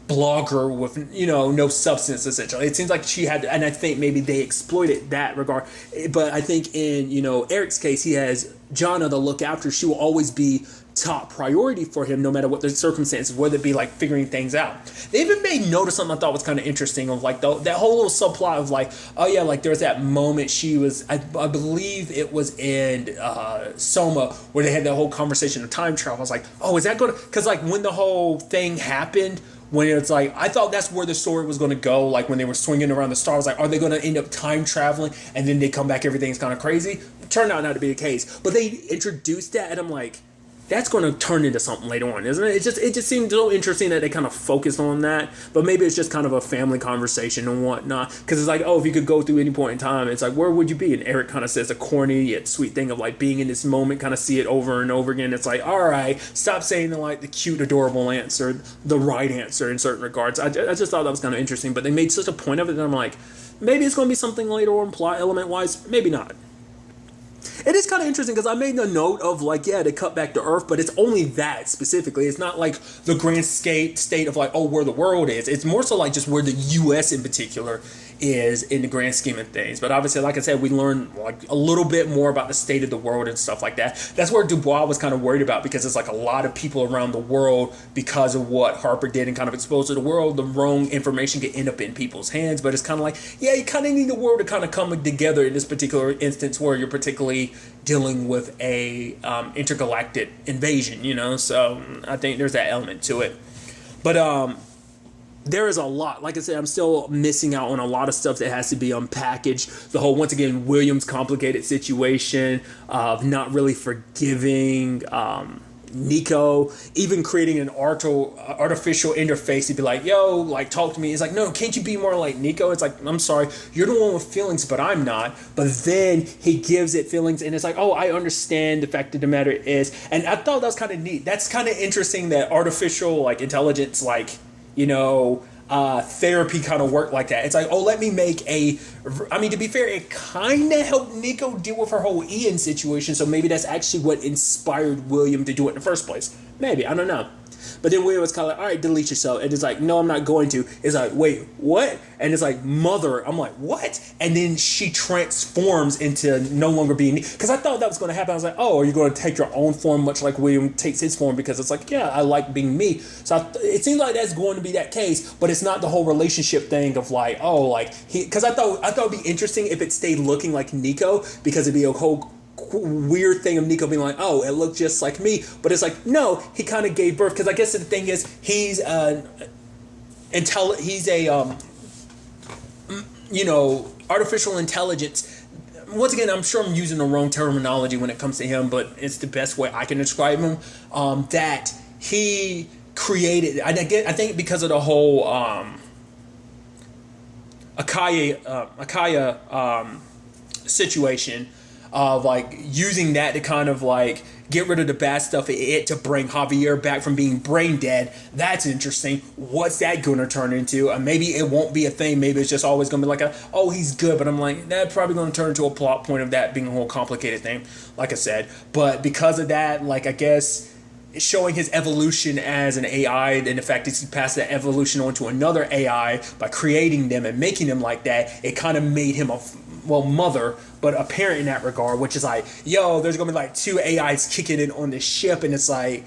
blogger with, you know, no substance, essentially. It seems like she had, and I think maybe they exploited that regard. But I think in, you know, Eric's case, he has Jana to look after. She will always be top priority for him no matter what the circumstances, whether it be like figuring things out. They even made note of something I thought was kind of interesting of like that whole little subplot of like, oh yeah, like there's that moment she was, I believe it was in Soma, where they had that whole conversation of time travel. I was like, oh, is that going to, because like when the whole thing happened, when it's like, I thought that's where the story was going to go, like when they were swinging around the stars, like, are they going to end up time traveling and then they come back, everything's kind of crazy? It turned out not to be the case, but they introduced that and I'm like, that's going to turn into something later on, isn't it? It just seemed so interesting that they kind of focused on that, but maybe it's just kind of a family conversation and whatnot, because it's like, oh, if you could go through any point in time, it's like, where would you be? And Eric kind of says a corny yet sweet thing of like being in this moment, kind of see it over and over again. It's like, all right, stop saying the cute, adorable answer, the right answer in certain regards. I just thought that was kind of interesting, but they made such a point of it that I'm like, maybe it's going to be something later on plot element wise, maybe not. It is kind of interesting because I made a note of like, yeah, they cut back to Earth, but it's only that specifically. It's not like the grand state of like, oh, where the world is. It's more so like just where the U.S. in particular is in the grand scheme of things. But obviously, like I said, we learned like a little bit more about the state of the world and stuff like that. That's where Dubois was kind of worried about, because it's like a lot of people around the world, because of what Harper did and kind of exposed to the world, the wrong information could end up in people's hands. But it's kind of like, yeah, you kind of need the world to kind of come together in this particular instance where you're particularly dealing with a intergalactic invasion, you know. So I think there's that element to it. But there is a lot. Like I said, I'm still missing out on a lot of stuff that has to be unpackaged. The whole, once again, William's complicated situation of not really forgiving Nico, even creating an artificial interface to be like, yo, like, talk to me. It's like, no, can't you be more like Nico? It's like, I'm sorry, you're the one with feelings, but I'm not. But then he gives it feelings, and it's like, oh, I understand. The fact of the matter is, and I thought that was kind of neat. That's kind of interesting that artificial, like, intelligence, like, you know, therapy kind of work like that. It's like, oh, let me make to be fair, it kind of helped Nico deal with her whole Ian situation. So maybe that's actually what inspired William to do it in the first place. Maybe, I don't know. But then William was kind of like, all right, delete yourself. And it's like, no, I'm not going to. It's like, wait, what? And it's like, mother. I'm like, what? And then she transforms into no longer being, because I thought that was going to happen. I was like, oh, are you going to take your own form, much like William takes his form? Because it's like, yeah, I like being me. So it seems like that's going to be that case, but it's not the whole relationship thing of like, oh, like because I thought it'd be interesting if it stayed looking like Nico, because it'd be a whole weird thing of Nico being like, oh, it looked just like me. But it's like, no, he kind of gave birth, because I guess the thing is he's artificial intelligence. Once again, I'm sure I'm using the wrong terminology when it comes to him, but it's the best way I can describe him. That he created, I think because of the whole Akaya situation of like using that to kind of like get rid of the bad stuff in it to bring Javier back from being brain dead. That's interesting. What's that going to turn into? Maybe it won't be a thing. Maybe it's just always going to be like oh, he's good. But I'm like, that's probably going to turn into a plot point of that being a whole complicated thing, like I said. But because of that, like, I guess showing his evolution as an AI, and the fact that he passed that evolution on to another AI by creating them and making them like that, it kind of made him a mother, but a parent in that regard, which is like, yo, there's gonna be like two AIs kicking in on this ship, and it's like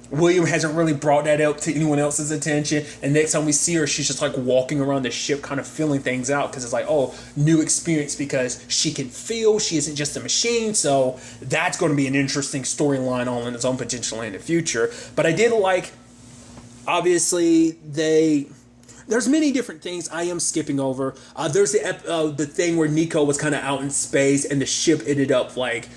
William hasn't really brought that up to anyone else's attention, and next time we see her, she's just like walking around the ship kind of feeling things out, because it's like, oh, new experience, because she can feel, she isn't just a machine. So that's going to be an interesting storyline all in its own potentially in the future. But I did like, obviously, there's many different things I am skipping over. There's the thing where Nico was kind of out in space and the ship ended up like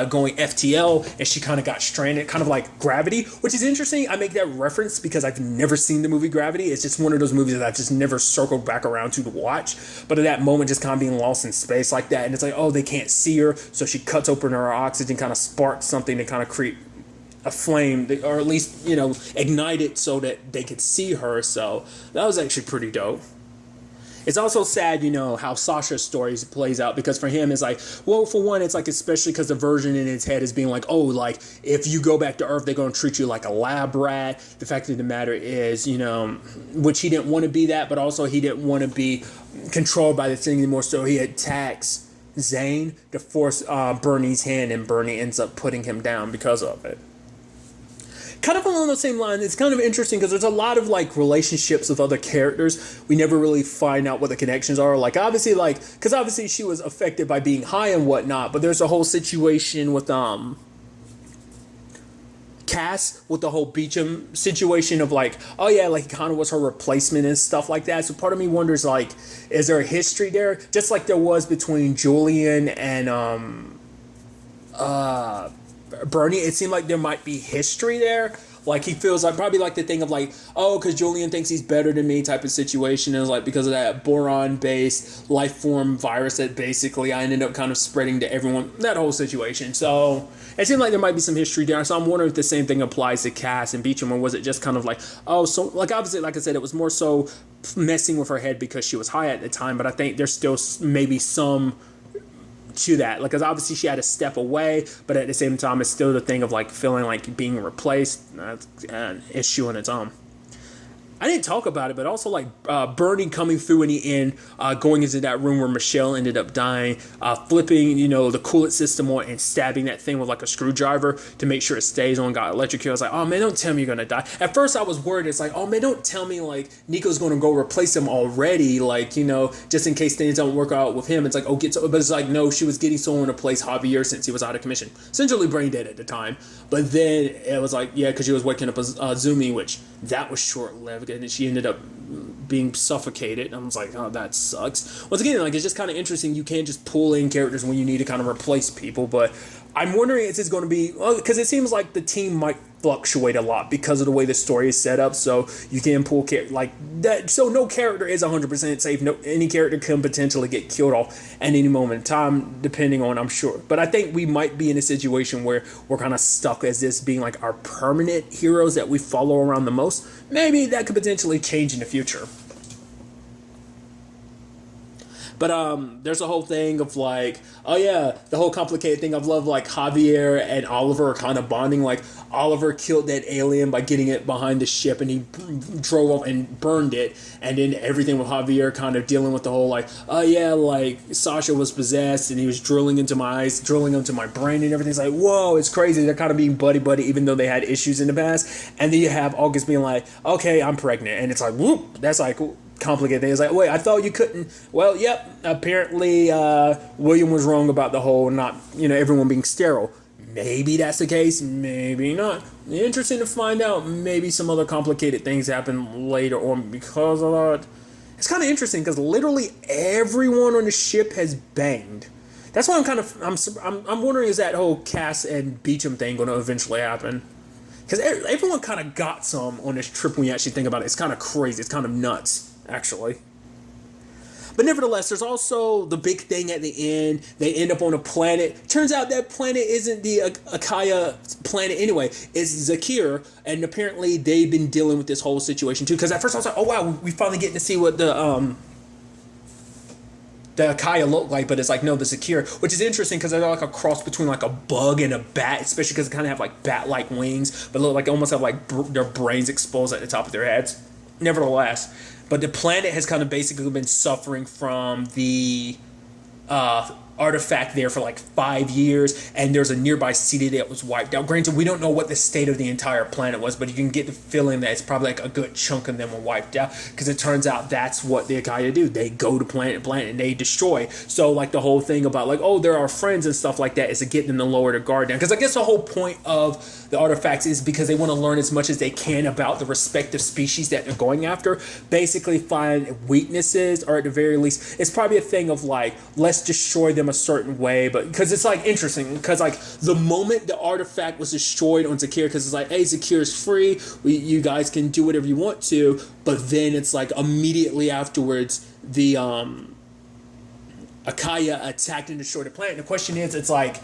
going FTL, and she kind of got stranded, kind of like Gravity, which is interesting. I make that reference because I've never seen the movie Gravity. It's just one of those movies that I've just never circled back around to watch. But at that moment, just kind of being lost in space like that, and it's like, oh, they can't see her, so she cuts open her oxygen, kind of sparks something to kind of create a flame, or at least, ignite it so that they could see her. So that was actually pretty dope. It's also sad, how Sasha's story plays out, because for him, it's like, well, for one, it's like, especially because the version in his head is being like, oh, like, if you go back to Earth, they're going to treat you like a lab rat. The fact of the matter is, which he didn't want to be that, but also he didn't want to be controlled by the thing anymore, so he attacks Zane to force Bernie's hand, and Bernie ends up putting him down because of it. Kind of along the same line, it's kind of interesting because there's a lot of like relationships with other characters. We never really find out what the connections are. Like, obviously, because obviously she was affected by being high and whatnot, but there's a whole situation with Cass, with the whole Beecham situation of like, oh yeah, like, kind of was her replacement and stuff like that. So part of me wonders, like, is there a history there, just like there was between Julian and Bernie? It seemed like there might be history there. Like, he feels like, probably like the thing of like, oh, because Julian thinks he's better than me type of situation. Is like, because of that boron-based life form virus that basically I ended up kind of spreading to everyone, that whole situation. So it seemed like there might be some history there. So I'm wondering if the same thing applies to Cass and Beecham, or was it just kind of like, oh, so, like, obviously, like I said, it was more so messing with her head because she was high at the time, but I think there's still maybe some to that, like, because obviously she had to step away, but at the same time, it's still the thing of like feeling like being replaced. That's an issue on its own. I didn't talk about it, but also like Bernie coming through in the end, going into that room where Michelle ended up dying, flipping, the coolant system on and stabbing that thing with like a screwdriver to make sure it stays on, got electrocuted. I was like, oh man, don't tell me you're going to die. At first I was worried. It's like, oh man, don't tell me like Nico's going to go replace him already. Like, just in case things don't work out with him. It's like, oh, but it's like, no, she was getting someone to replace Javier since he was out of commission. Essentially brain dead at the time. But then it was like, yeah, because she was waking up Zumi, which that was short-lived. And she ended up being suffocated. I was like, oh, that sucks. Once again, like, it's just kind of interesting. You can't just pull in characters when you need to kind of replace people. But I'm wondering if it's going to be, because it seems like the team might fluctuate a lot because of the way the story is set up. So you can pull like that. So no character is 100% safe. No, any character can potentially get killed off at any moment in time, depending on, I'm sure. But I think we might be in a situation where we're kind of stuck as this being like our permanent heroes that we follow around the most. Maybe that could potentially change in the future. But there's a whole thing of like, oh yeah, the whole complicated thing of love, like Javier and Oliver are kind of bonding. Like Oliver killed that alien by getting it behind the ship, and he drove off and burned it. And then everything with Javier kind of dealing with the whole like, oh yeah, like Sasha was possessed and he was drilling into my eyes, drilling into my brain, and everything's like, whoa, it's crazy. They're kind of being buddy buddy, even though they had issues in the past. And then you have August being like, okay, I'm pregnant, and it's like, whoop, that's like complicated thing. It's like, wait, I thought you couldn't. Well, yep, apparently William was wrong about the whole not, everyone being sterile. Maybe that's the case, maybe not. Interesting to find out. Maybe some other complicated things happen later on because of that. It's kind of interesting because literally everyone on the ship has banged. That's why I'm wondering, is that whole Cass and Beecham thing going to eventually happen? Because everyone kind of got some on this trip when you actually think about it. It's kind of crazy. It's kind of nuts, actually. But nevertheless, there's also the big thing at the end. They end up on a planet. Turns out that planet isn't the Akaya planet anyway. It's Zakir. And apparently they've been dealing with this whole situation too. Because at first I was like, oh wow, we finally getting to see what the Akaya look like, but it's like, no, the Zakir, which is interesting because they're like a cross between like a bug and a bat, especially because they kind of have like bat-like wings, but look like almost have like their brains exposed at the top of their heads. Nevertheless, but the planet has kind of basically been suffering from the artifact there for like 5 years, and there's a nearby city that was wiped out. Granted, we don't know what the state of the entire planet was, but you can get the feeling that it's probably like a good chunk of them were wiped out, because it turns out that's what the Akaya do. They go to planet and they destroy. So like the whole thing about like, oh, they're our friends and stuff like that is to get them to lower their guard down, because I guess the whole point of the artifacts is because they want to learn as much as they can about the respective species that they're going after, basically find weaknesses, or at the very least it's probably a thing of like, let's destroy them a certain way. But because it's like interesting, because like the moment the artifact was destroyed on Zakir, because it's like, hey, Zakir is free, you guys can do whatever you want to, but then it's like immediately afterwards the Akaya attacked and destroyed the planet. And the question is, it's like,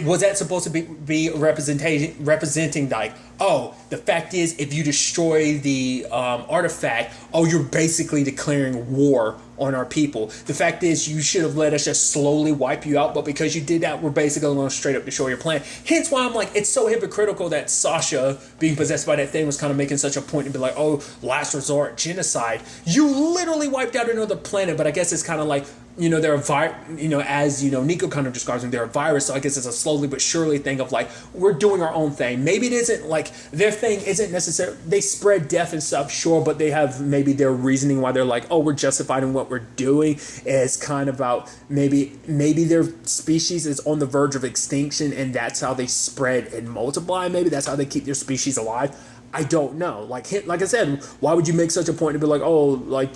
was that supposed to be representing like, oh, the fact is, if you destroy the artifact, oh, you're basically declaring war on our people. The fact is, you should have let us just slowly wipe you out, but because you did that, we're basically going to straight up destroy your planet. Hence why I'm like, it's so hypocritical that Sasha being possessed by that thing was kind of making such a point to be like, oh, last resort, genocide. You literally wiped out another planet, but I guess it's kind of like, they're a as Nico kind of describes them, they're a virus, so I guess it's a slowly but surely thing of like, we're doing our own thing. Maybe it isn't like, their thing isn't necessarily, they spread death and stuff, sure, but they have maybe their reasoning why they're like, oh, we're justified in what we're doing is kind of about maybe their species is on the verge of extinction, and that's how they spread and multiply. Maybe that's how they keep their species alive. I don't know. Like I said, why would you make such a point to be like, oh, like,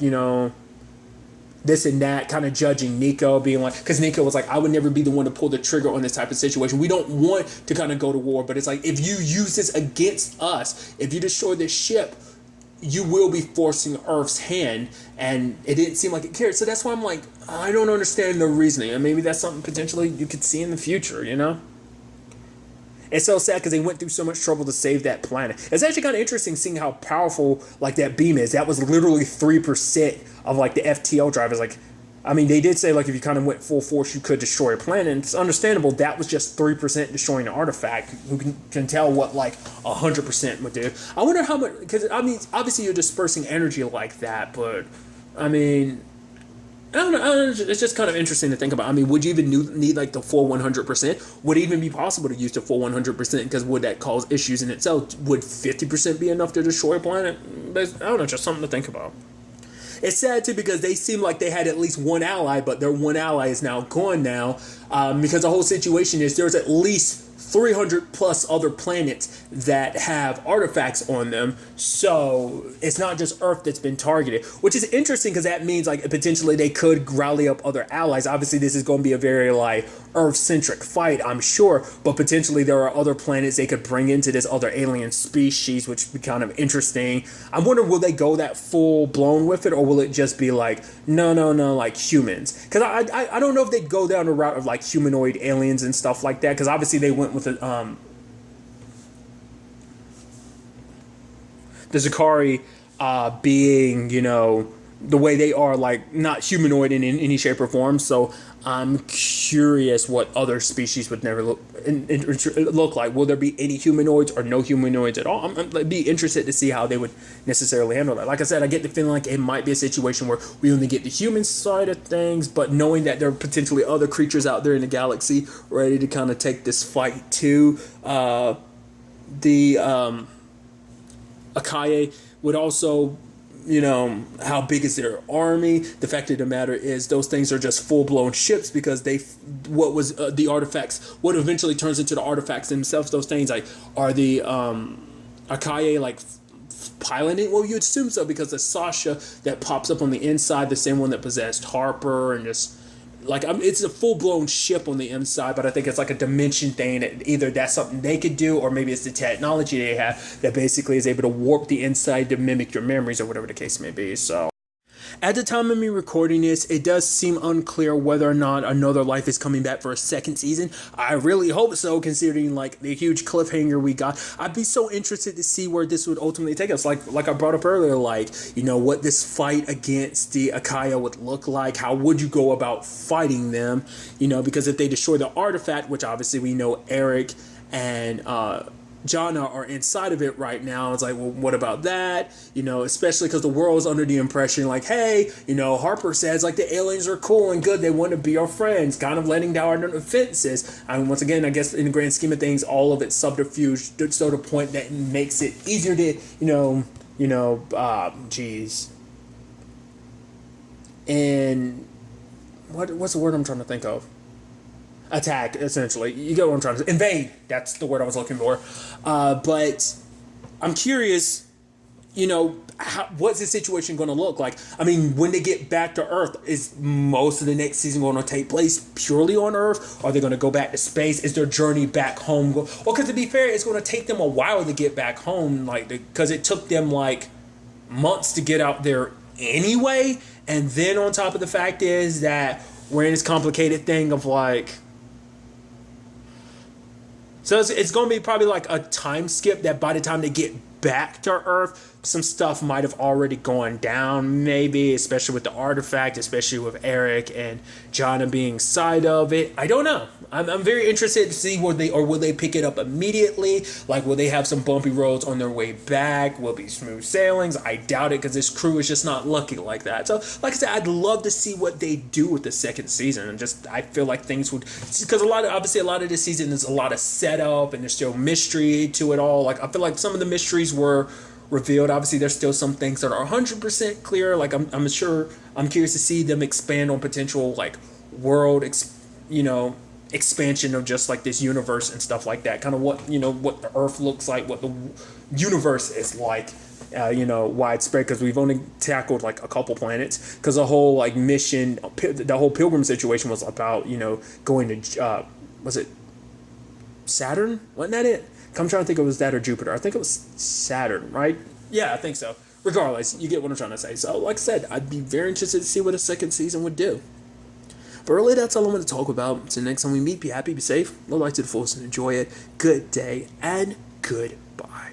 this and that, kind of judging Nico, being like, because Nico was like, I would never be the one to pull the trigger on this type of situation. We don't want to kind of go to war, but it's like, if you use this against us, if you destroy this ship, you will be forcing Earth's hand, and it didn't seem like it cared. So that's why I'm like, I don't understand the reasoning, and maybe that's something potentially you could see in the future, It's so sad because they went through so much trouble to save that planet. It's actually kind of interesting seeing how powerful like that beam is. That was literally 3% of like the FTL drivers. Like, I mean, they did say like if you kind of went full force, you could destroy a planet. And it's understandable. That was just 3% destroying an artifact. Who can tell what like 100% would do? I wonder how much, because I mean, obviously you're dispersing energy like that, but I mean, I don't know. It's just kind of interesting to think about. I mean, would you even need like the full 100%? Would it even be possible to use the full 100%? Because would that cause issues in itself? Would 50% be enough to destroy a planet? I don't know. Just something to think about. It's sad too because they seem like they had at least one ally, but their one ally is now gone now, because the whole situation is there's at least 300 plus other planets that have artifacts on them. So it's not just Earth that's been targeted, which is interesting because that means like potentially they could rally up other allies. Obviously this is going to be a very like Earth-centric fight, I'm sure, but potentially there are other planets they could bring into this other alien species, which would be kind of interesting. I wonder, will they go that full blown with it, or will it just be like, no, like humans? Because I don't know if they'd go down the route of like humanoid aliens and stuff like that, because obviously they went with the Zakari being, the way they are, like not humanoid in any shape or form. So I'm curious what other species would never look like. Will there be any humanoids or no humanoids at all? I'd be interested to see how they would necessarily handle that. Like I said, I get the feeling like it might be a situation where we only get the human side of things, but knowing that there are potentially other creatures out there in the galaxy ready to kind of take this fight to the Akaye would also, how big is their army? The fact of the matter is those things are just full-blown ships, because what was the artifacts, what eventually turns into the artifacts themselves, those things, like, are the Akaye like piloting? Well, you'd assume so, because the Sasha that pops up on the inside, the same one that possessed Harper, and just like, it's a full-blown ship on the inside, but I think it's like a dimension thing. Either that's something they could do, or maybe it's the technology they have that basically is able to warp the inside to mimic your memories, or whatever the case may be. So at the time of me recording this, it does seem unclear whether or not Another Life is coming back for a second season. I really hope so, considering like the huge cliffhanger we got. I'd be so interested to see where this would ultimately take us. Like I brought up earlier, like, what this fight against the Akaya would look like. How would you go about fighting them? Because if they destroy the artifact, which obviously we know Eric and Jana are inside of it right now. It's like, well, what about that? Especially because the world's under the impression like, hey, Harper says like the aliens are cool and good. They want to be our friends, kind of letting down our defenses. And once again, I guess in the grand scheme of things, all of it's subterfuge to the point that makes it easier to, and what's the word I'm trying to think of? Attack, essentially. You get what I'm trying to say. Invade. That's the word I was looking for. But I'm curious, what's the situation going to look like? I mean, when they get back to Earth, is most of the next season going to take place purely on Earth? Are they going to go back to space? Is their journey back home? Well, because to be fair, it's going to take them a while to get back home, because it took them like months to get out there anyway. And then on top of the fact is that we're in this complicated thing of like, so it's going to be probably like a time skip that by the time they get back to Earth, some stuff might have already gone down, maybe, especially with the artifact, especially with Eric and Jana being side of it. I don't know. I'm very interested to see will they pick it up immediately? Like, will they have some bumpy roads on their way back? Will it be smooth sailings? I doubt it, because this crew is just not lucky like that. So, like I said, I'd love to see what they do with the second season. And I feel like things would, because a lot of this season is a lot of setup and there's still mystery to it all. Like, I feel like some of the mysteries were revealed. Obviously, there's still some things that are 100% clear. Like, I'm curious to see them expand on potential like world, expansion of just like this universe and stuff like that. Kind of what the Earth looks like, what the universe is like, widespread, because we've only tackled like a couple planets. Because the whole like mission, the whole Pilgrim situation was about going to was it Saturn? Wasn't that it? I'm trying to think, it was that or Jupiter. I think it was Saturn, right? Yeah, I think so. Regardless, you get what I'm trying to say. So, like I said, I'd be very interested to see what a second season would do. But really, that's all I want to talk about. So next time we meet, be happy, be safe, live life to the fullest, and enjoy it. Good day, and goodbye.